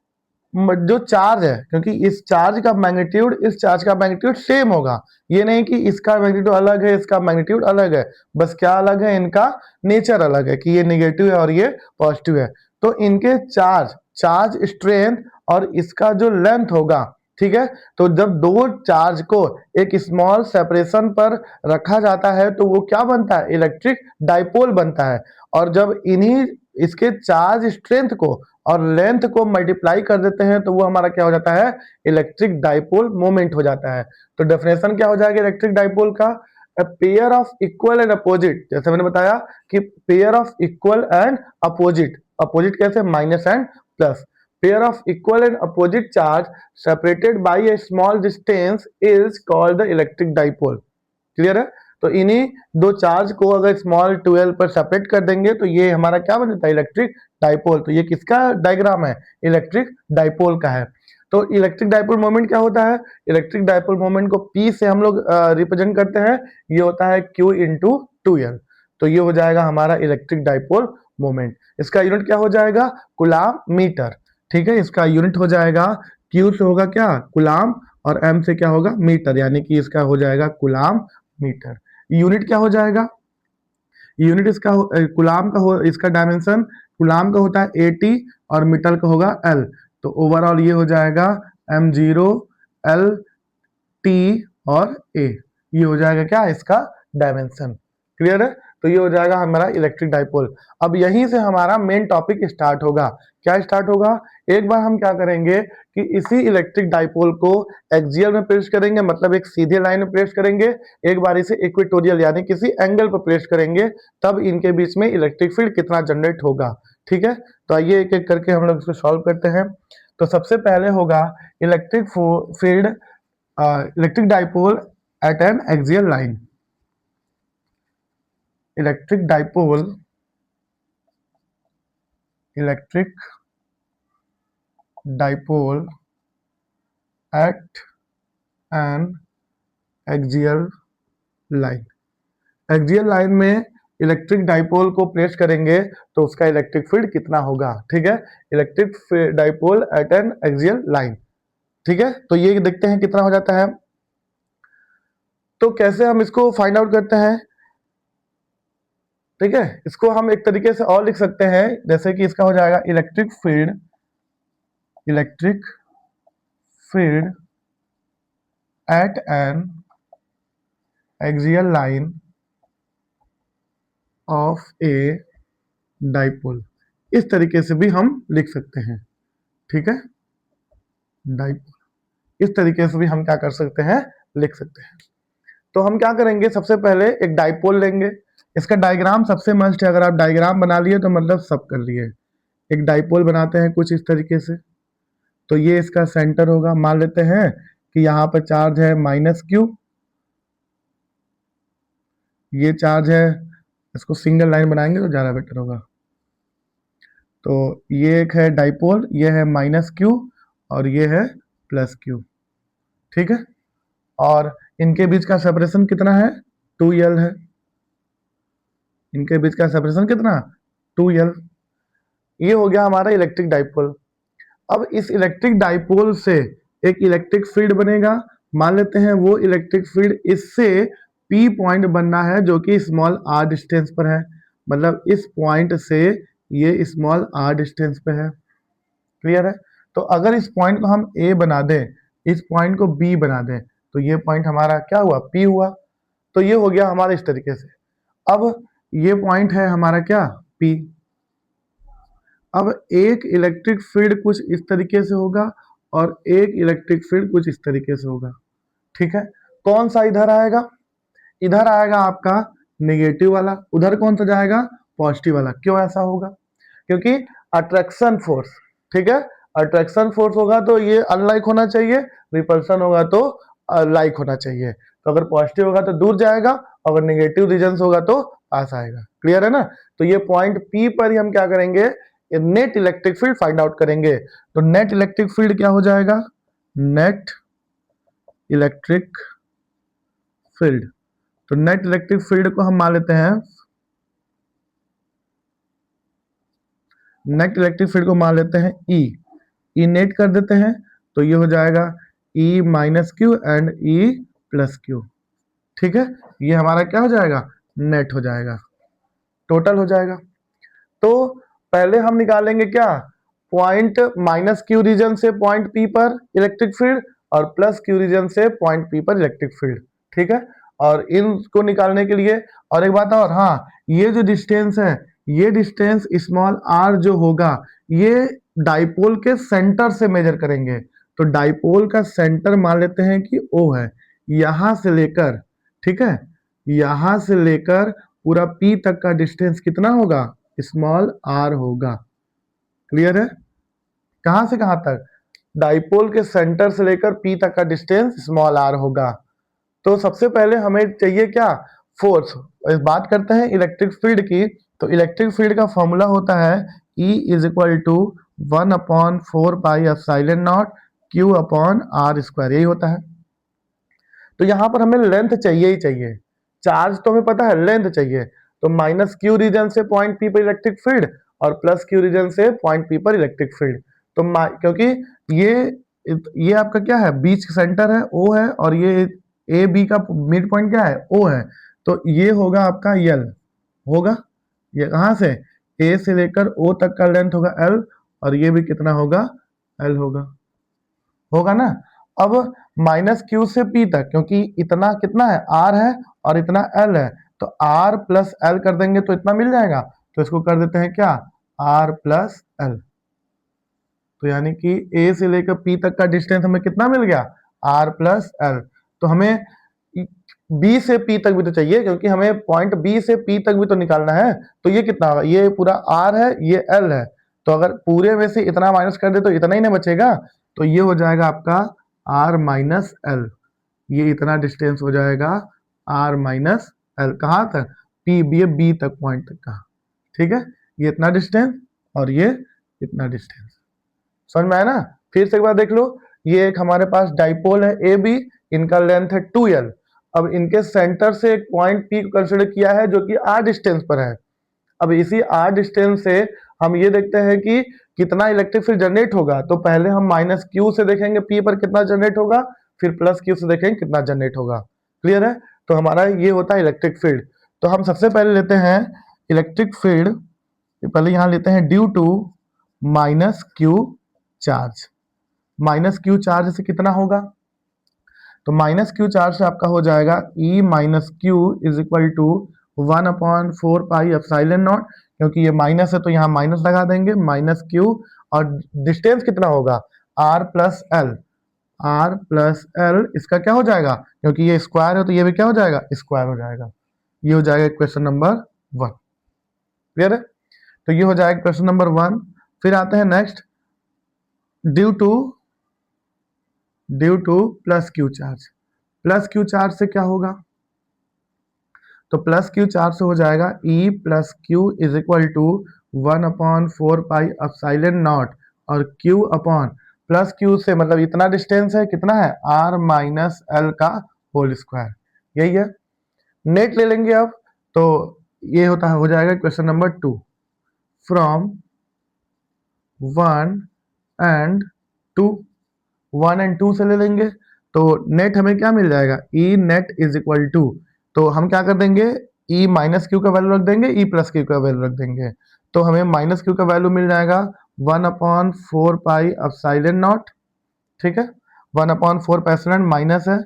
जो चार्ज है, क्योंकि इस चार्ज का मैग्नीट्यूड इस चार्ज का मैग्नीट्यूड सेम होगा, ये नहीं कि इसका मैग्नीट्यूड अलग है इसका मैग्नीट्यूड अलग है, बस क्या अलग है, इनका नेचर अलग है कि ये नेगेटिव है और ये पॉजिटिव है। तो इनके चार्ज स्ट्रेंथ और इसका जो लेंथ होगा, ठीक है। तो जब दो चार्ज को एक स्मॉल सेपरेशन पर रखा जाता है तो वो क्या बनता है, इलेक्ट्रिक डाइपोल बनता है। और जब इन्हीं इसके चार्ज स्ट्रेंथ को और लेंथ को मल्टीप्लाई कर देते हैं तो वो हमारा क्या हो जाता है, इलेक्ट्रिक डाइपोल मोमेंट हो जाता है। तो डेफिनेशन क्या हो जाएगा इलेक्ट्रिक डाइपोल का, a pair of equal and opposite, जैसे मैंने बताया कि pair of equal and opposite, opposite कैसे, minus and plus, pair of equal and opposite charge separated by a small distance is called the electric dipole. Clear है। तो इन्हीं दो charge को अगर स्मॉल 12 पर सेपरेट कर देंगे तो ये हमारा क्या बन जाता है, इलेक्ट्रिक डाइपोल। तो ये किसका डायग्राम है, इलेक्ट्रिक डाइपोल का है। तो इलेक्ट्रिक डाइपोल मोमेंट क्या होता है, इलेक्ट्रिक डाइपोल मोमेंट को P से हम लोग रिप्रेजेंट करते हैं, ये होता है Q इंटू 2L। तो ये हो जाएगा हमारा इलेक्ट्रिक डाइपोल मोमेंट। इसका यूनिट क्या हो जाएगा, कूलाम मीटर, ठीक है। इसका यूनिट हो जाएगा, Q से होगा क्या, कूलाम, और M से क्या होगा, मीटर, यानी कि इसका हो जाएगा कूलाम मीटर। यूनिट क्या हो जाएगा, यूनिट इसका कूलाम का हो, इसका डायमेंशन कूलाम का होता है 80 और मीटर का होगा L। तो ओवरऑल ये हो जाएगा M0 L T और A, ये हो जाएगा क्या, इसका डायमेंशन। क्लियर है। तो ये हो जाएगा हमारा इलेक्ट्रिक डाइपोल। अब यहीं से हमारा मेन टॉपिक स्टार्ट होगा। क्या स्टार्ट होगा, एक बार हम क्या करेंगे कि इसी इलेक्ट्रिक डाइपोल को एक्सियल में प्लेस करेंगे, मतलब एक सीधे लाइन में प्लेस करेंगे, एक बार इसे इक्वेटोरियल यानी किसी एंगल पर प्लेस करेंगे, तब इनके बीच में इलेक्ट्रिक फील्ड कितना जनरेट होगा, ठीक है। तो आइए एक एक करके हम लोग इसको सॉल्व करते हैं। तो सबसे पहले होगा electric field, electric dipole at N axial line, electric dipole, electric dipole at N axial line. Axial line में इलेक्ट्रिक डाइपोल को प्लेस करेंगे तो उसका इलेक्ट्रिक फील्ड कितना होगा, ठीक है। Electric dipole at N axial line, ठीक है। तो ये देखते हैं कितना हो जाता है। तो कैसे हम इसको फाइंड आउट करते हैं, ठीक है। इसको हम एक तरीके से और लिख सकते हैं, जैसे कि इसका हो जाएगा electric field, electric field at N axial line of a dipole, इस तरीके से भी हम लिख सकते हैं, ठीक है। डाइपोल इस तरीके से भी हम क्या कर सकते हैं, लिख सकते हैं। तो हम क्या करेंगे, सबसे पहले एक डाइपोल लेंगे, इसका डायग्राम सबसे मस्ट है, अगर आप डायग्राम बना लिए तो मतलब सब कर लिए। एक डाइपोल बनाते हैं कुछ इस तरीके से, तो ये इसका सेंटर होगा। मान लेते हैं कि यहाँ पर चार्ज है -q, ये चार्ज है, इसको सिंगल लाइन बनाएंगे तो ज़्यादा बेटर होगा। तो ये एक है डाइपोल, ये है -q और ये है +q, ठीक है। और इनके बीच का सेपरेशन कितना है, 2l है। इनके बीच का सेपरेशन कितना, 2l। ये हो गया हमारा इलेक्ट्रिक डाइपोल। अब इस इलेक्ट्रिक डाइपोल से एक इलेक्ट्रिक फील्ड बनेगा। मान लेते हैं वो इलेक्ट्रिक फील्ड इससे P पॉइंट बनना है जो कि स्मॉल r डिस्टेंस पर है, मतलब इस पॉइंट से ये स्मॉल r डिस्टेंस पे है। क्लियर है। तो अगर इस पॉइंट को हम A बना दें, इस पॉइंट को B बना दें, तो ये पॉइंट हमारा क्या हुआ, P हुआ। तो ये हो गया हमारा इस तरीके से। अब ये पॉइंट है हमारा क्या, P। अब एक इलेक्ट्रिक फील्ड कुछ इस तरीके से होगा और एक इलेक्ट्रिक फील्ड कुछ इस तरीके से होगा, ठीक है। कौन सा इधर आएगा, इधर आएगा आपका नेगेटिव वाला, उधर कौन सा जाएगा, पॉजिटिव वाला। क्यों ऐसा होगा, क्योंकि अट्रैक्शन फोर्स, ठीक है। अट्रैक्शन फोर्स होगा तो ये अनलाइक होना चाहिए, रिपल्सन होगा तो लाइक होना चाहिए। तो अगर पॉजिटिव होगा तो दूर जाएगा, अगर नेगेटिव रीजन होगा तो पास आएगा। क्लियर है ना। तो ये पॉइंट P पर ही हम क्या करेंगे, net electric field find out करेंगे। तो नेट इलेक्ट्रिक फील्ड क्या हो जाएगा, नेट इलेक्ट्रिक फील्ड। तो नेट इलेक्ट्रिक फील्ड को हम मान लेते हैं, नेट इलेक्ट्रिक फील्ड को मान लेते हैं ई नेट कर देते हैं, तो ये हो जाएगा E -q and E +q, ठीक है। ये हमारा क्या हो जाएगा, नेट हो जाएगा, टोटल हो जाएगा। तो पहले हम निकालेंगे क्या, पॉइंट -q रीजन से पॉइंट P पर इलेक्ट्रिक फील्ड और +q रीजन से पॉइंट P पर इलेक्ट्रिक फील्ड, ठीक है। और इनको निकालने के लिए और एक बात और, हाँ, ये जो डिस्टेंस है, ये डिस्टेंस स्मॉल r जो होगा, ये डाइपोल के सेंटर से मेजर करेंगे। तो डाइपोल का सेंटर मान लेते हैं कि O है, यहां से लेकर, ठीक है, यहां से लेकर पूरा P तक का डिस्टेंस कितना होगा, स्मॉल r होगा। क्लियर है। कहां से कहां तक, डाइपोल के सेंटर से लेकर P तक का डिस्टेंस स्मॉल r होगा। तो सबसे पहले हमें चाहिए क्या, फोर्स। इस बात करते हैं इलेक्ट्रिक फील्ड की, तो इलेक्ट्रिक फील्ड का फॉर्मूला होता है E = 1/4πε0 Q/r², यही होता है। तो यहां पर हमें लेंथ चाहिए ही चाहिए, चार्ज तो हमें पता है, लेंथ चाहिए। तो -q रीजन से पॉइंट P पर इलेक्ट्रिक फील्ड और +q रीजन से पॉइंट P पर इलेक्ट्रिक फील्ड। तो क्योंकि ये आपका क्या है, बीच सेंटर है O है, और ये ए बी का मिड पॉइंट क्या है, O है। तो ये होगा आपका L होगा, ये कहां से, A से लेकर O तक का लेंथ होगा L, और ये भी कितना होगा, L होगा ना। अब -q से P तक, क्योंकि इतना कितना है, R है और इतना L है, तो R + L कर देंगे तो इतना मिल जाएगा। तो इसको कर देते हैं क्या, R + L। तो यानी कि A से लेकर P तक का डिस्टेंस हमें कितना मिल गया, R + L। तो हमें B से P तक भी तो चाहिए, क्योंकि हमें पॉइंट B से P तक भी तो निकालना है। तो ये कितना होगा, ये पूरा R है, ये L है, तो अगर पूरे में से इतना माइनस कर दे तो इतना ही नहीं बचेगा। तो ये हो जाएगा आपका R - L, ये इतना डिस्टेंस हो जाएगा R - L। कहाँ तक, P B तक, पॉइंट तक का, ठीक है। ये इतना डिस्टेंस और ये इतना डिस्टेंस, समझ में आया ना। फिर से एक बार देख लो, ये एक हमारे पास डाइपोल है AB, इनका लेंथ है 2l। अब इनके सेंटर से एक पॉइंट P को कंसिडर किया है जो कि r डिस्टेंस पर है। अब इसी r डिस्टेंस से हम ये देखते हैं कि कितना इलेक्ट्रिक फील्ड जनरेट होगा। तो पहले हम -q से देखेंगे P पर कितना जनरेट होगा, फिर +q से देखेंगे कितना जनरेट होगा। क्लियर है। तो हमारा ये होता है इलेक्ट्रिक फील्ड। तो हम सबसे पहले लेते हैं इलेक्ट्रिक फील्ड, पहले यहां लेते हैं due to -q charge. -q charge से कितना होगा, तो -q चार्ज से आपका हो जाएगा E - q = 1/4πε0, क्योंकि ये माइनस है तो यहाँ माइनस लगा देंगे, -q, और डिस्टेंस कितना होगा, R + L। R + L इसका क्या हो जाएगा, क्योंकि ये स्क्वायर है तो ये भी क्या हो जाएगा, स्क्वायर हो जाएगा। ये हो जाएगा क्वेश्चन नंबर 1। क्लियर है? तो ये हो जाएगा क्वेश्चन नंबर 1। फिर आते हैं next, due two plus Q charge. Plus Q charge से क्या होगा? तो प्लस क्यू चार्ज से हो जाएगा E plus Q is equal to 1/4 pi epsilon naught, और Q अपॉन प्लस क्यू से मतलब इतना डिस्टेंस है, कितना है? R माइनस एल का होल स्क्वायर, यही है। नेट ले लेंगे अब, तो ये होता है, हो जाएगा question number 2। From 1 and 2, 1 and 2 से ले लेंगे, तो नेट हमें क्या मिल जाएगा? E net is equal to, तो हम क्या कर देंगे? E माइनस क्यू का वैल्यू रख देंगे, E प्लस क्यू का वैल्यू रख देंगे, तो हमें माइनस क्यू का वैल्यू मिल जाएगा 1/4 पाई एप्सिलॉन नॉट। ठीक है, 1/4 पाई एप्सिलॉन माइनस है,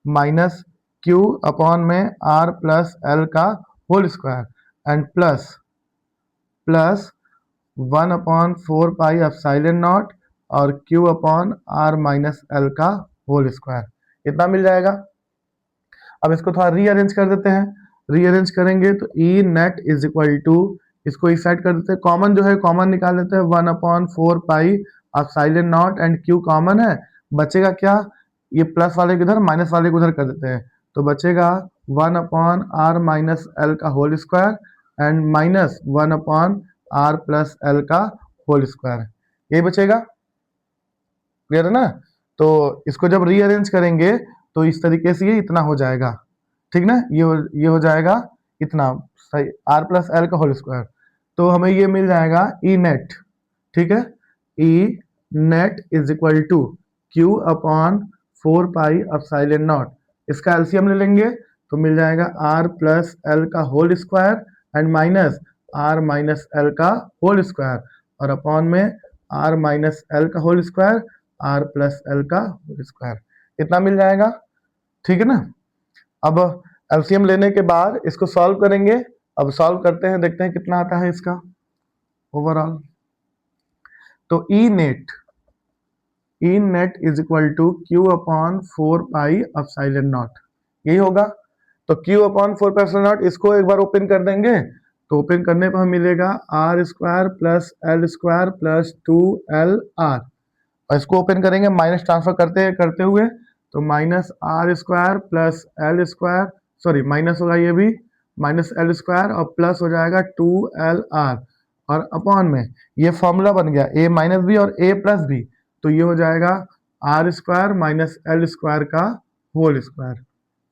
माइनस क्यू अपॉन में R प्लस एल का whole square and plus 1/4 pi epsilon naught और Q upon R minus L का होल स्क्वायर, इतना मिल जाएगा। अब इसको थोड़ा रीअरेंज कर देते हैं। रीअरेंज करेंगे तो E net is equal to, इसको इस साइड कर देते हैं, कॉमन जो है कॉमन निकाल लेते हैं, 1/4 pi epsilon naught and Q common है, बचेगा क्या? ये प्लस वाले को इधर, माइनस वाले को उधर कर देते हैं, तो बचेगा 1/R माइनस एल का whole square and minus 1/R plus L का होल स्क्वायर, यही बचेगा। क्लियर है ना? तो इसको जब रीअरेंज करेंगे तो इस तरीके से ये इतना हो जाएगा, ठीक ना? ये हो जाएगा इतना, सही, R प्लस एल का होल स्क्वायर, तो हमें ये मिल जाएगा E नेट। ठीक है, E net is equal to Q upon 4 pi epsilon naught, इसका एलसीएम ले लेंगे तो मिल जाएगा R प्लस एल का whole square and minus R minus L का होल स्क्वायर, और अपॉन में R माइनस एल का whole square, R plus L का होल स्क्वायर, इतना मिल जाएगा। ठीक है ना? अब एलसीएम लेने के बाद इसको सॉल्व करेंगे। अब सॉल्व करते हैं, देखते हैं कितना आता है इसका ओवरऑल। तो E net is equal to Q upon 4 pi epsilon naught, यही होगा। तो Q upon 4 pi epsilon naught, इसको एक बार ओपन कर देंगे, तो ओपन करने पर हमें मिलेगा R square plus L square plus 2LR, और इसको ओपन करेंगे माइनस ट्रांसफर करते हुए, तो minus R square plus L square, sorry minus होगा ये भी, माइनस एल स्क्वायर और प्लस हो जाएगा 2LR, और अपॉन में ये फॉर्मूला बन गया A माइनस बी और A प्लस बी, तो ये हो जाएगा R square minus L square का होल स्क्वायर,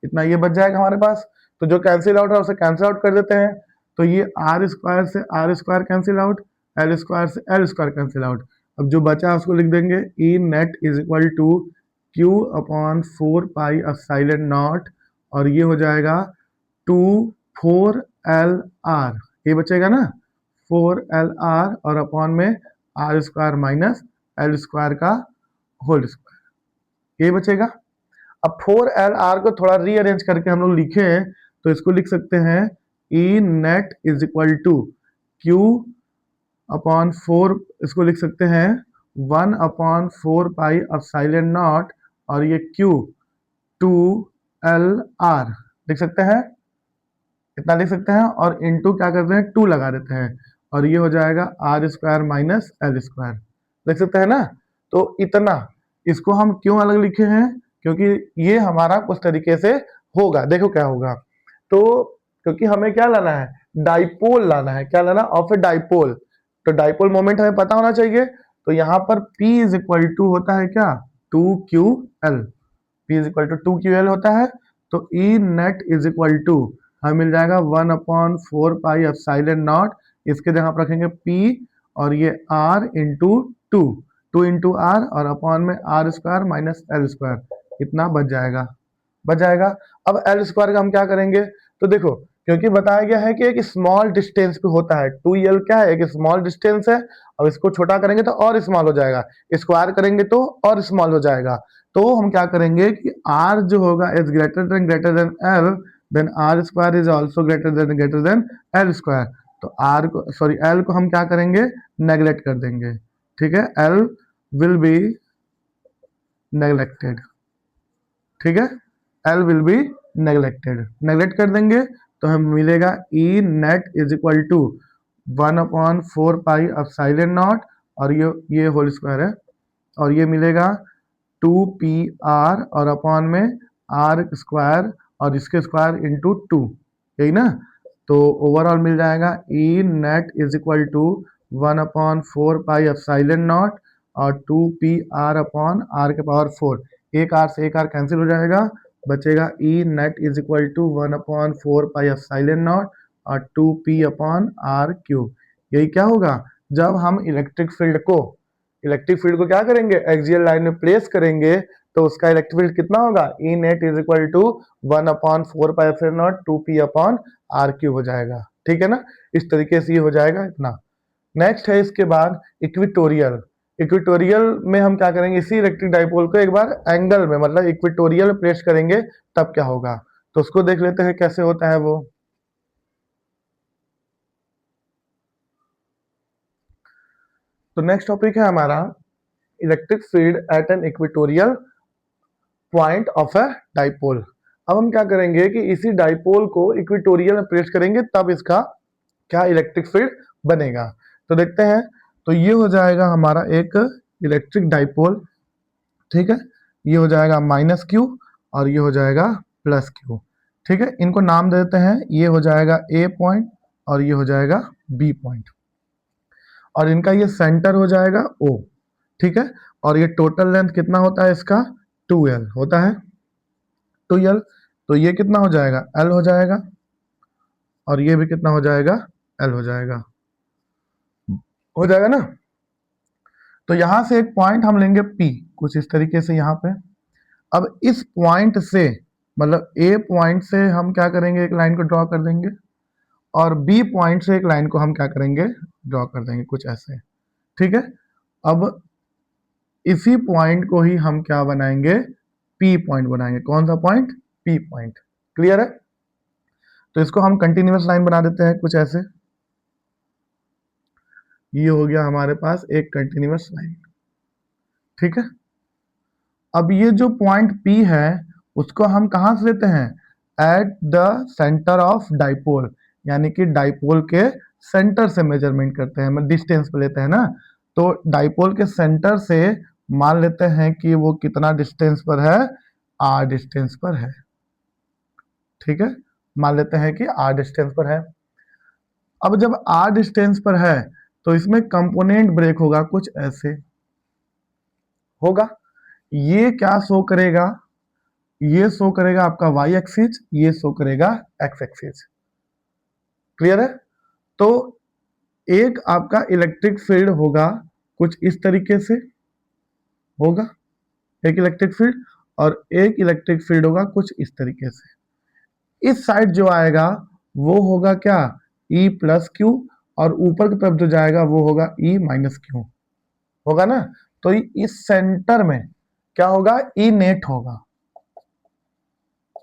इतना ये बच जाएगा हमारे पास। तो जो कैंसिल आउट है उसे कैंसिल आउट कर देते हैं, तो ये R स्क्वायर से R square cancel out, L square से एल स्क्वायर कैंसिल आउट। अब जो बचा उसको लिख देंगे E net is equal to Q upon 4 pi epsilon naught, और ये हो जाएगा 4LR, ये बचेगा ना 4LR, और अपॉन में R square minus L square का होल स्क्वायर, ये बचेगा। अब 4LR को थोड़ा रीअरेंज करके हम लोग लिखे, तो इसको लिख सकते हैं E net is equal to Q upon 4, इसको लिख सकते हैं 1/4 पाई एप्सिलॉन नॉट, और ये Q 2LR लिख सकते हैं, इतना लिख सकते हैं, और इनटू क्या करते हैं 2 लगा देते हैं, और ये हो जाएगा R square minus L square, लिख सकते हैं ना? तो इतना, इसको हम क्यों अलग लिखे हैं? क्योंकि ये हमारा कुछ तरीके से होगा, देखो क्या होगा। तो क्योंकि हमें क्या लाना है? डाइपोल लाना है, क्या लाना? ऑफ ए डाइपोल, तो डाइपोल मोमेंट हमें पता होना चाहिए। तो यहाँ पर P इज इक्वल टू होता है क्या? 2QL, P is equal to 2QL होता है, तो E net is equal to हमें मिल जाएगा 1/4 पाई एप्सिलॉन नॉट, इसके जगह पर रखेंगे P, और ये R इंटू 2 इंटू R, और अपॉन में R square minus L square, इतना बच जाएगा। अब एल स्क्वायर का हम क्या करेंगे? तो देखो, क्योंकि बताया गया है कि एक स्मॉल डिस्टेंस पे होता है, 2L क्या है? एक स्मॉल डिस्टेंस है, अब इसको छोटा करेंगे तो और स्मॉल हो जाएगा, स्क्वायर करेंगे तो और स्मॉल हो जाएगा। तो हम क्या करेंगे कि R जो होगा is greater than L, then R square is also greater than L square, तो R को, सॉरी L को हम क्या करेंगे? नेग्लेक्ट कर देंगे। ठीक है, L विल बी नेग्लेक्टेड, ठीक है, L will be neglected, neglect कर देंगे, तो हमें मिलेगा E net is equal to 1/4 pi epsilon naught, और ये होल स्क्वायर है, और ये मिलेगा 2 पी आर और अपॉन में आर स्क्वायर और इसके स्क्वायर इंटू 2, यही ना। तो ओवरऑल मिल जाएगा E net is equal to 1/4 pi epsilon naught और 2 पी आर अपॉन आर के पावर 4। एक आर से एक आर कैंसिल हो जाएगा, बचेगा E net is equal to 1/4 pi epsilon naught और 2 पी अपॉन आर क्यूब। यही क्या होगा, जब हम इलेक्ट्रिक फील्ड को क्या करेंगे, एक्सियल लाइन में प्लेस करेंगे, तो उसका इलेक्ट्रिक फील्ड कितना होगा, E net is equal to 1/4 pi epsilon naught 2 p upon are cube हो जाएगा। ठीक है ना, इस तरीके से ये हो जाएगा इतना। नेक्स्ट है इसके बाद इक्वेटोरियल। इक्वेटोरियल में हम क्या करेंगे, इसी इलेक्ट्रिक डाइपोल को एक बार एंगल में मतलब इक्वेटोरियल प्लेस करेंगे, तब क्या होगा, तो उसको देख लेते हैं कैसे होता है वो। तो नेक्स्ट टॉपिक है हमारा electric field at an equatorial point of a dipole. अब हम क्या करेंगे कि इसी डाइपोल को इक्वेटोरियल में प्लेस करेंगे, तब इसका क्या इलेक्ट्रिक फील्ड बनेगा। तो देखते हैं, तो ये हो जाएगा हमारा एक इलेक्ट्रिक डाइपोल, ठीक है, ये हो जाएगा -Q और ये हो जाएगा +Q। ठीक है, इनको नाम देते हैं, ये हो जाएगा A पॉइंट और ये हो जाएगा B पॉइंट, और इनका ये सेंटर हो जाएगा O। ठीक है, और ये टोटल लेंथ कितना होता है इसका, 2L होता है, 2L। तो ये कितना हो जाएगा, L हो जाएगा, और ये भी कितना हो जाएगा, L हो जाएगा ना। तो यहां से एक पॉइंट हम लेंगे P, कुछ इस तरीके से यहाँ पे। अब इस पॉइंट से मतलब A पॉइंट से हम क्या करेंगे, एक लाइन को ड्रॉ कर देंगे, और B पॉइंट से एक लाइन को हम क्या करेंगे, ड्रॉ कर देंगे कुछ ऐसे। ठीक है, अब इसी पॉइंट को ही हम क्या बनाएंगे, P पॉइंट बनाएंगे। कौन सा पॉइंट, P पॉइंट। क्लियर है, तो इसको हम कंटिन्यूअस लाइन बना देते हैं कुछ ऐसे। ये हो गया हमारे पास एक कंटिन्यूअस लाइन। ठीक है, अब ये जो पॉइंट P है उसको हम कहां से लेते हैं, at the centre of dipole, यानी कि डाइपोल के सेंटर से मेजरमेंट करते हैं, मतलब डिस्टेंस पे लेते हैं ना। तो डाइपोल के सेंटर से मान लेते हैं कि वो कितना डिस्टेंस पर है, r डिस्टेंस पर है। ठीक है, मान लेते हैं कि r डिस्टेंस पर है। अब जब r डिस्टेंस पर है तो इसमें कंपोनेंट ब्रेक होगा कुछ ऐसे होगा। ये क्या शो करेगा, ये शो करेगा आपका y एक्सिस, ये शो करेगा x एक्सिस। क्लियर है, तो एक आपका इलेक्ट्रिक फील्ड होगा कुछ इस तरीके से होगा, एक इलेक्ट्रिक फील्ड, और एक इलेक्ट्रिक फील्ड होगा कुछ इस तरीके से। इस साइड जो आएगा वो होगा क्या, E+Q, और ऊपर की तरफ जो जाएगा वो होगा E-Q, होगा ना। तो इस सेंटर में क्या होगा, E नेट होगा,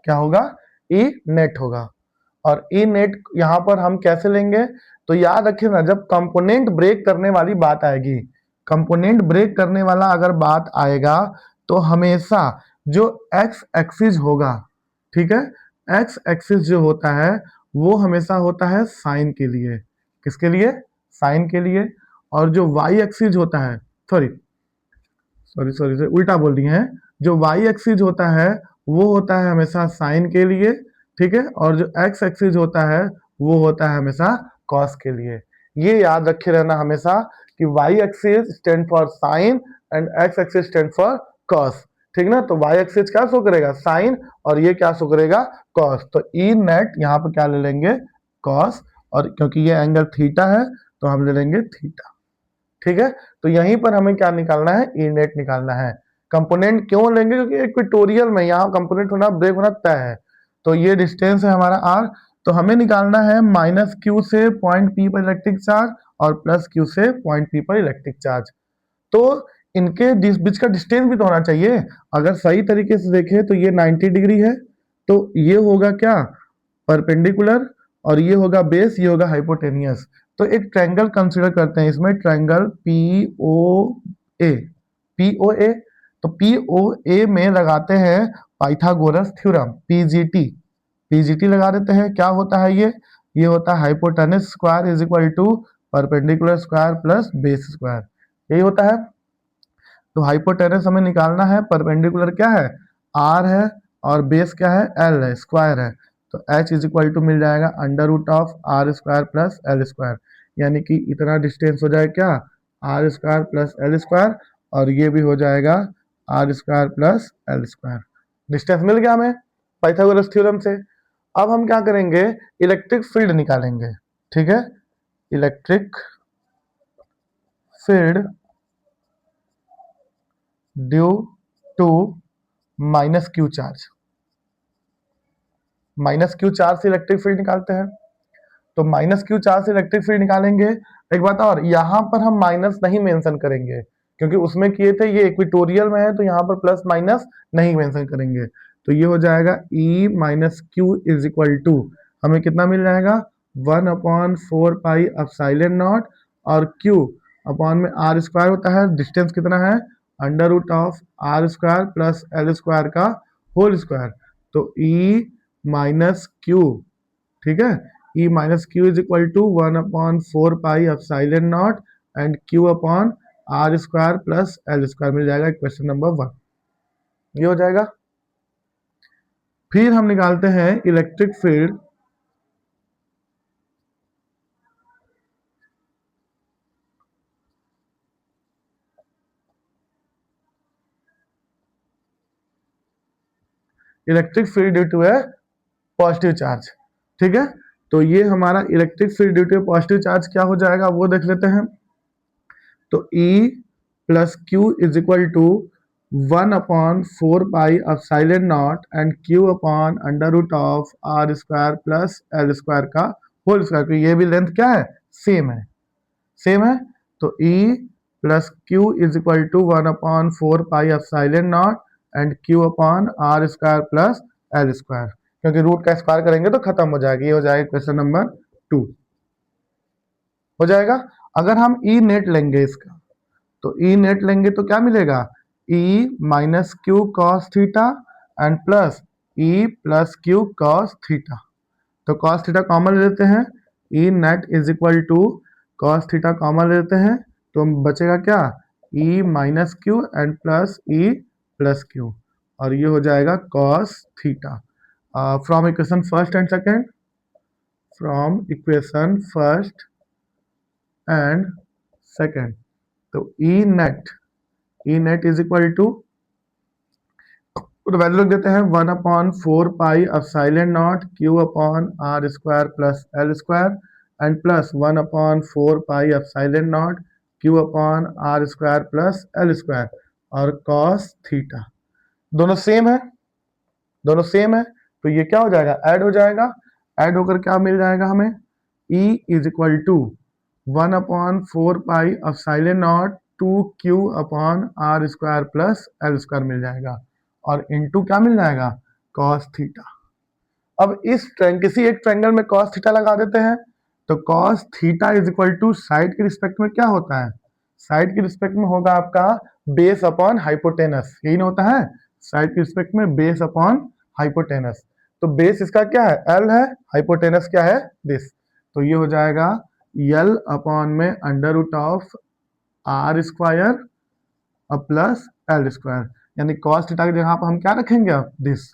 क्या होगा, E नेट होगा। और E नेट यहां पर हम कैसे लेंगे, तो याद रखिए ना, जब कंपोनेंट ब्रेक करने वाली बात आएगी, कंपोनेंट ब्रेक करने वाला अगर बात आएगा, तो हमेशा जो x एक्सिस होगा, ठीक है, x एक्सिस जो होता है वो हमेशा होता है साइन के लिए, किसके लिए, साइन के लिए। और जो y एक्सिस होता है, सॉरी सॉरी सॉरी उल्टा बोल दिए हैं, जो y एक्सिस होता है वो होता है हमेशा साइन के लिए, ठीक है, और जो x एक्सिस होता है वो होता है हमेशा कॉस के लिए। ये याद रखे रहना हमेशा कि y axis stand for sine and x axis stand for cos. ठीक ना, तो y एक्सिस क्या शो करेगा, साइन, और ये क्या शो करेगा, कॉस। तो ई नेट यहाँ पर क्या ले लेंगे, कॉस, और क्योंकि ये एंगल थीटा है तो हम ले लेंगे थीटा। ठीक है, तो यहीं पर हमें क्या निकालना है, ई नेट निकालना है। कंपोनेंट क्यों लेंगे, क्योंकि इक्वेटोरियल में यहाँ कंपोनेंट होना, ब्रेक होना तय है। तो ये डिस्टेंस है हमारा r, तो हमें निकालना है -Q से पॉइंट P पर इलेक्ट्रिक चार्ज और +Q से पॉइंट P पर इलेक्ट्रिक चार्ज। तो इनके बीच का डिस्टेंस भी तो होना चाहिए। अगर सही तरीके से देखें तो ये 90 डिग्री है, तो ये होगा क्या, परपेंडिकुलर, और ये होगा बेस, ये होगा हाइपोटेनियस। तो एक ट्रायंगल कंसीडर करते हैं इसमें, ट्रायंगल POA। तो POA में लगाते हैं पाइथागोरस थ्योरम, PGT। पीजीटी लगा देते हैं। क्या होता है ये होता है hypotenuse square is equal to perpendicular square plus base square, यही होता है। तो हाइपोटेनस हमें निकालना है, परपेंडिकुलर क्या है आर है और बेस क्या है एल है, स्क्वायर है। तो h इज इक्वल टू मिल जाएगा under root of are square plus L square, यानी कि इतना डिस्टेंस हो जाए क्या r square plus L square, और ये भी हो जाएगा are square plus L square. Distance मिल गया हमें पाइथागोरस थ्योरम से। अब हम क्या करेंगे, इलेक्ट्रिक फील्ड निकालेंगे। ठीक है, electric field due to minus Q charge, minus Q charge से इलेक्ट्रिक फील्ड निकालते हैं। तो माइनस क्यू चार्ज से इलेक्ट्रिक फील्ड निकालेंगे। एक बात और, यहां पर हम माइनस नहीं मेंशन करेंगे क्योंकि उसमें किए थे, ये इक्वेटोरियल में है तो यहाँ पर प्लस माइनस नहीं मेंशन करेंगे। तो ये हो जाएगा E minus q is equal to, हमें कितना मिल जाएगा 1/4 पाई एप्सिलॉन नॉट, और Q अपॉन में आर स्क्वायर होता है, डिस्टेंस कितना है under root of are square plus L square का होल स्क्वायर। तो E माइनस क्यू, ठीक है, E minus q is equal to 1/4 pi epsilon naught and Q upon are square plus L square मिल जाएगा question number 1, ये हो जाएगा। फिर हम निकालते हैं electric field due to a positive charge. ठीक है, तो ये हमारा electric field due to positive charge क्या हो जाएगा वो देख लेते हैं। तो E plus Q is equal to 1/4 pi epsilon naught and Q upon under root of are square plus L square का होल स्क्वायर, तो ये भी लेंथ क्या है सेम है, सेम है। तो E plus Q is equal to 1/4 pi epsilon naught and Q upon are square plus L square, क्योंकि रूट का स्क्वायर करेंगे तो खत्म हो जाएगा। ये हो जाएगा क्वेश्चन नंबर 2 हो जाएगा। अगर हम ई नेट लेंगे इसका, तो ई नेट लेंगे तो क्या मिलेगा E minus Q cos theta and plus E plus Q cos theta. तो कॉस थीटा कॉमन लेते हैं, E net is equal to cos theta common लेते हैं, तो बचेगा क्या E minus Q and plus E plus Q, और ये हो जाएगा cos theta. From equation first and second, from equation first and second, तो E net is equal to, तो वैल्यू लिख देते हैं 1/4 pi epsilon naught Q upon are square plus L square and plus 1/4 pi epsilon naught Q upon are square plus L square और cos theta. दोनों same है, दोनों same है, तो ये क्या हो जाएगा ऐड हो जाएगा। ऐड होकर क्या मिल जाएगा हमें E is equal to 1/4 pi epsilon naught 2Q upon are square plus L square मिल जाएगा, और इनटू क्या मिल जाएगा cos थीटा। अब इस किसी एक ट्रायंगल में cos थीटा लगा देते हैं, तो cos theta is equal to side के रिस्पेक्ट में क्या होता है, साइड के रिस्पेक्ट में होगा आपका बेस अपॉन हाइपोटेनस, यही ना होता है साइड के रिस्पेक्ट में बेस अपॉन हाइपोटेनस। तो बेस इसका क्या है L है, हाइपोटेनस क्या है दिस, तो ये हो जाएगा L अपॉन में under root of are square plus L square, यानी cos थीटा की जगह पर हम क्या रखेंगे अब दिस।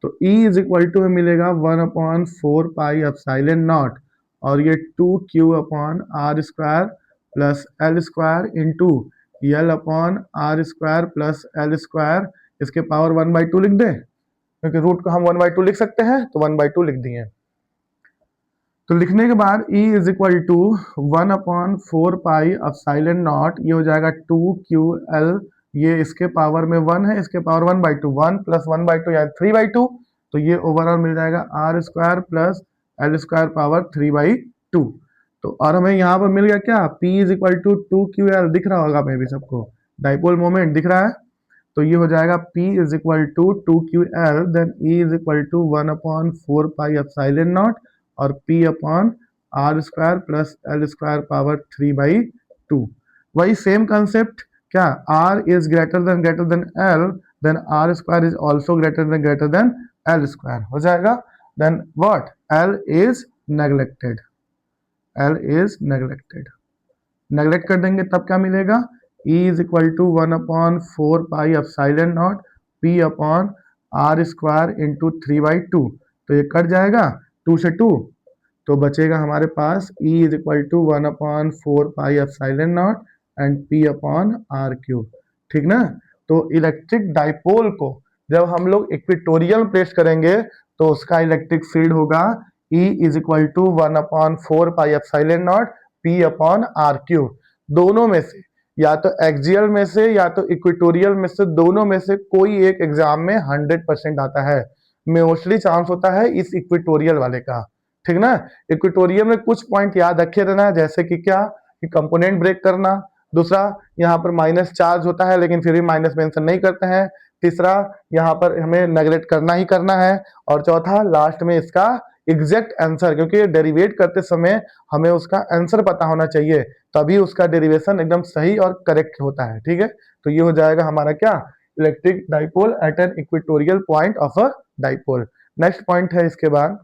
तो E इज इक्वल टू में मिलेगा 1/4 पाई एप्सिलॉन नॉट, और ये 2Q upon are square plus L square into L upon are square plus L square, इसके पावर 1/2 लिख दें, क्योंकि रूट को हम 1/2 लिख सकते हैं, तो 1/2 लिख दिए। तो लिखने के बाद E is equal to 1/4 pi epsilon naught, ये हो जाएगा 2QL, ये इसके पावर में 1 है, इसके पावर 1/2, 1 प्लस 1/2 यानी 3/2, तो ये ओवरऑल मिल जाएगा are square plus L square power 3/2। तो और हमें यहाँ पर मिल गया क्या P is equal to 2QL, दिख रहा होगा मे भी सबको, डाइपोल मोमेंट दिख रहा है, तो ये हो जाएगा P is equal to 2QL, then E is equal to 1/4 pi epsilon naught और P upon are square plus L square power 3/2। वही सेम कंसेप्ट, क्या R is greater than L, then R square is also greater than L square हो जाएगा। then what? L is neglected. L is neglected. Neglect कर देंगे तब क्या मिलेगा? E is equal to 1/4 pi epsilon naught P upon are square into 3/2। तो ये cut जाएगा 2 से 2, तो बचेगा हमारे पास E is equal to 1/4 pi epsilon naught and P upon are cube. ठीक ना? तो इलेक्ट्रिक डाइपोल को जब हम लोग इक्वेटोरियल प्लेस करेंगे तो उसका इलेक्ट्रिक फील्ड होगा E is equal to 1/4 pi epsilon naught P upon are cube. दोनों में से या तो एक्सियल में से या तो इक्वेटोरियल में से, दोनों में से कोई एक एग्जाम में 100% आता है। मोस्टली चांस होता है इस इक्वेटोरियल वाले का। ठीक ना? इक्वेटोरियल में कुछ पॉइंट याद रखे रहना, जैसे कि क्या, कि कंपोनेंट ब्रेक करना। दूसरा, यहाँ पर माइनस चार्ज होता है लेकिन फिर भी माइनस मेंशन नहीं करते हैं। तीसरा, यहाँ पर हमें नेगलेक्ट करना ही करना है। और चौथा, लास्ट में इसका एग्जैक्ट आंसर, क्योंकि डेरिवेट करते समय हमें उसका आंसर पता होना चाहिए, तभी उसका डेरिवेशन एकदम सही और करेक्ट होता है। ठीक है? तो ये हो जाएगा हमारा क्या? Electric dipole at an equatorial point of a dipole. Next point है इसके बाद,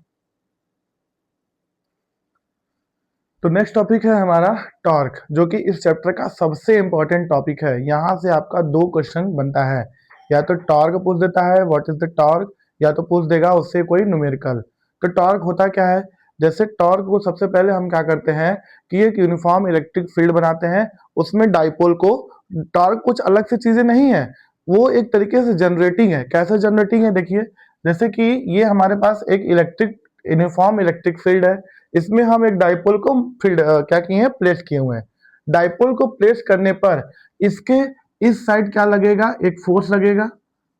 तो नेक्स्ट टॉपिक है हमारा टॉर्क, जो कि इस चैप्टर का सबसे इंपॉर्टेंट टॉपिक है। यहां से आपका 2 क्वेश्चन बनता है, या तो टॉर्क पूछ देता है व्हाट इज द टॉर्क, या तो पूछ देगा उससे कोई न्यूमेरिकल। तो टॉर्क होता क्या है? जैसे टॉर्क को सबसे पहले हम क्या करते हैं कि एक यूनिफॉर्म इलेक्ट्रिक फील्ड बनाते हैं, उसमें डाइपोल को, टॉर्क कुछ अलग से चीजें नहीं है, वो एक तरीके से जनरेटिंग है। कैसे जनरेटिंग है? देखिए, जैसे कि ये हमारे पास एक इलेक्ट्रिक यूनिफॉर्म इलेक्ट्रिक फील्ड है, इसमें हम एक डाइपोल को फील्ड क्या किए हैं, प्लेस किए हुए हैं। डाइपोल को प्लेस करने पर इसके इस साइड क्या लगेगा? एक फोर्स लगेगा।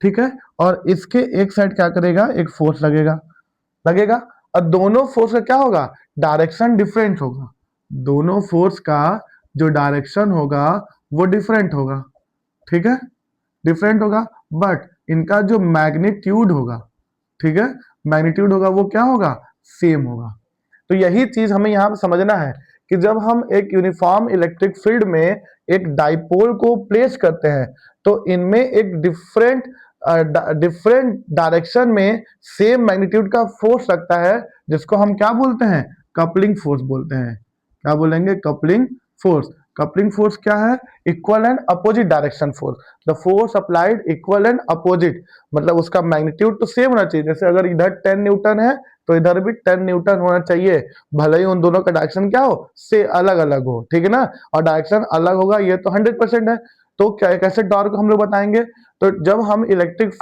ठीक है? और इसके एक साइड क्या करेगा? एक फोर्स लगेगा लगेगा और दोनों फोर्स का क्या होगा? डायरेक्शन डिफरेंट होगा। दोनों फोर्स का जो डायरेक्शन होगा वो डिफरेंट होगा। ठीक है? डिफरेंट होगा, बट इनका जो मैग्नीट्यूड होगा, ठीक है, मैग्नीट्यूड होगा, वो क्या होगा? सेम होगा। तो यही चीज हमें यहाँ पे समझना है कि जब हम एक यूनिफॉर्म इलेक्ट्रिक फील्ड में एक डाइपोल को प्लेस करते हैं तो इनमें एक डिफरेंट डायरेक्शन में सेम मैग्नीट्यूड का फोर्स लगता है, जिसको हम क्या बोलते हैं? कपलिंग फोर्स बोलते हैं। क्या बोलेंगे? Coupling force. कपलिंग फोर्स क्या है? Equal and opposite direction force. The force applied equal and opposite, मतलब उसका मैग्नीट्यूड तो सेम होना चाहिए। जैसे अगर इधर 10 न्यूटन है तो इधर भी 10 न्यूटन होना चाहिए, भले ही उन दोनों का डायरेक्शन क्या हो, से अलग अलग हो। ठीक है ना? और डायरेक्शन अलग होगा, ये तो 100% है। तो क्या, कैसे टॉर्क हम लोग बताएंगे? तो जब हम इलेक्ट्रिक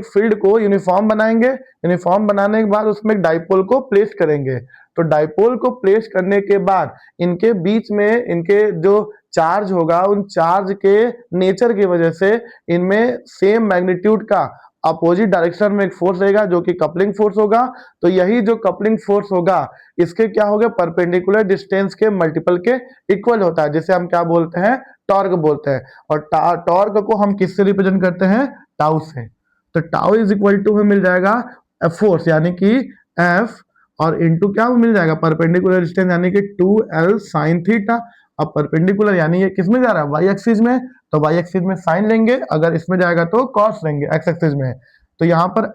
फील्ड को यूनिफॉर्म बनाएंगे, यूनिफॉर्म बनाने के बाद उसमें एक डाइपोल को प्लेस करेंगे। तो डाइपोल को प्लेस करने के बाद इनके बीच में इनके जो चार्ज होगा, उन चार्ज के नेचर की वजह से इनमें सेम मैग्नीट्यूड का अपोजिट डायरेक्शन में एक फोर्स रहेगा, जो कि कपलिंग फोर्स होगा। तो यही जो कपलिंग फोर्स होगा, इसके क्या होगा? परपेंडिकुलर डिस्टेंस के मल्टीपल के इक्वल होता है, जिसे हम क्या बोलते हैं? टॉर्क बोलते हैं। और टॉर्क को हम किससे रिप्रेजेंट करते हैं? टाउ से। तो टाउ इज इक्वल टू में मिल जाएगा फोर्स, यानी कि एफ, और इनटू क्या मिल जाएगा? परपेंडिकुलर डिस्टेंस, यानी कि 2l sin थीटा। अब परपेंडिकुलर यानी ये किस में जा रहा है? वाई एक्सिस में, तो वाई एक्सिस में साइन लेंगे, अगर इसमें जाएगा तो कॉस लेंगे एक्स एक्सिस में। तो यहाँ पर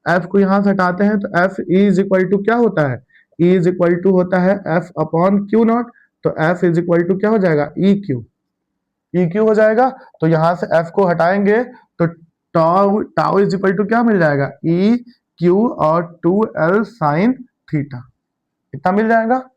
एफ को यहाँ से हटाते हैं, तो एफ इज इक्वल टू क्या होता है? ई इज इक्वल टू होता है एफ अपॉन क्यू नॉट। तो एफ इज इक्वल टू क्या हो जाएगा? ई क्यू हो जाएगा। तो यहां से एफ को हटाएंगे तो tau tau is equal to क्या मिल जाएगा? ई क्यू और 2l साइन थीटा, इतना मिल जाएगा।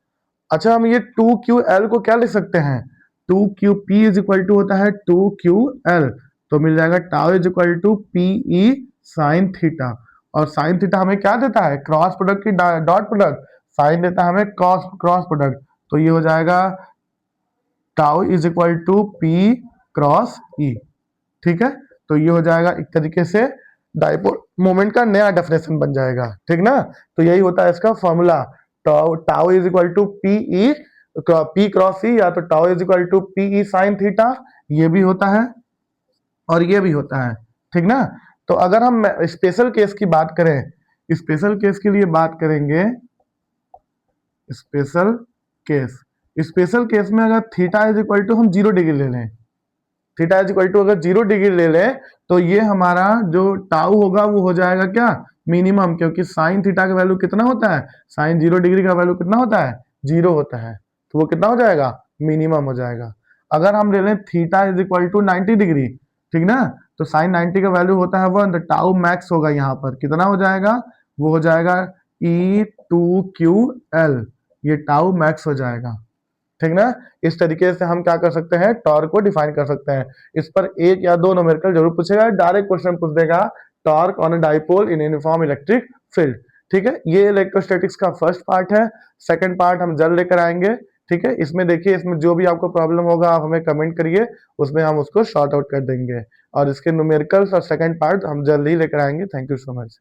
अच्छा, हम ये 2ql को क्या लिख सकते हैं? 2qp इज इक्वल टू होता है 2ql, तो मिल जाएगा tau is equal to p E sine theta. और साइन थीटा हमें क्या देता है? क्रॉस प्रोडक्ट की डॉट प्रोडक्ट। साइन देता है हमें क्रॉस प्रोडक्ट, तो ये हो जाएगा tau is equal to p cross E. ठीक है? तो ये हो जाएगा एक तरीके से डाइपोल मोमेंट का नया डेफिनेशन बन जाएगा। ठीक ना? तो यही होता है इसका formula, tau is equal to p cross E, या तो tau is equal to p E sine theta. ये भी होता है और ये भी होता है। ठीक ना? तो अगर हम स्पेशल केस की बात करें, स्पेशल केस के लिए बात करेंगे, स्पेशल केस में अगर थीटा इज इक्वल टू हम 0 डिग्री ले लें, थीटा इज इक्वल टू अगर 0 डिग्री ले लें, तो ये हमारा जो टाउ होगा वो हो जाएगा क्या? मिनिमम, क्योंकि साइन थीटा का वैल्यू कितना होता है, साइन 0 डिग्री का वैल्यू कितना होता है, 0 होता है, तो वो कितना हो जाएगा, मिनिमम हो जाएगा। अगर हम ले लें theta is equal to 90 degree, ठीक ना, तो साइन 90 का वैल्यू होता है 1, तो टाउ मैक्स होगा यहाँ पर कितना हो जाएगा, वो हो जाएगा E2QL, ये टाउ मैक्स हो जाएगा, ठीक ना। इस तरीके से हम क्या कर सकते हैं, टॉर्क को डिफाइन कर सकते हैं। इस पर एक या दो न्यूमेरिकल जरूर पूछेगा, डायरेक्ट क्वेश्चन पूछ देगा, torque on a dipole in uniform electric field. ठीक है, ये इलेक्ट्रोस्टैटिक्स का फर्स्ट पार्ट है। सेकंड पार्ट हम जल्द लेकर आएंगे। ठीक है, इसमें देखिए, इसमें जो भी आपको प्रॉब्लम होगा आप हमें कमेंट करिए, उसमें हम उसको शॉर्ट आउट कर देंगे, और इसके न्यूमेरिकल्स और सेकंड पार्ट हम जल्द ही लेकर आएंगे। Thank you so much.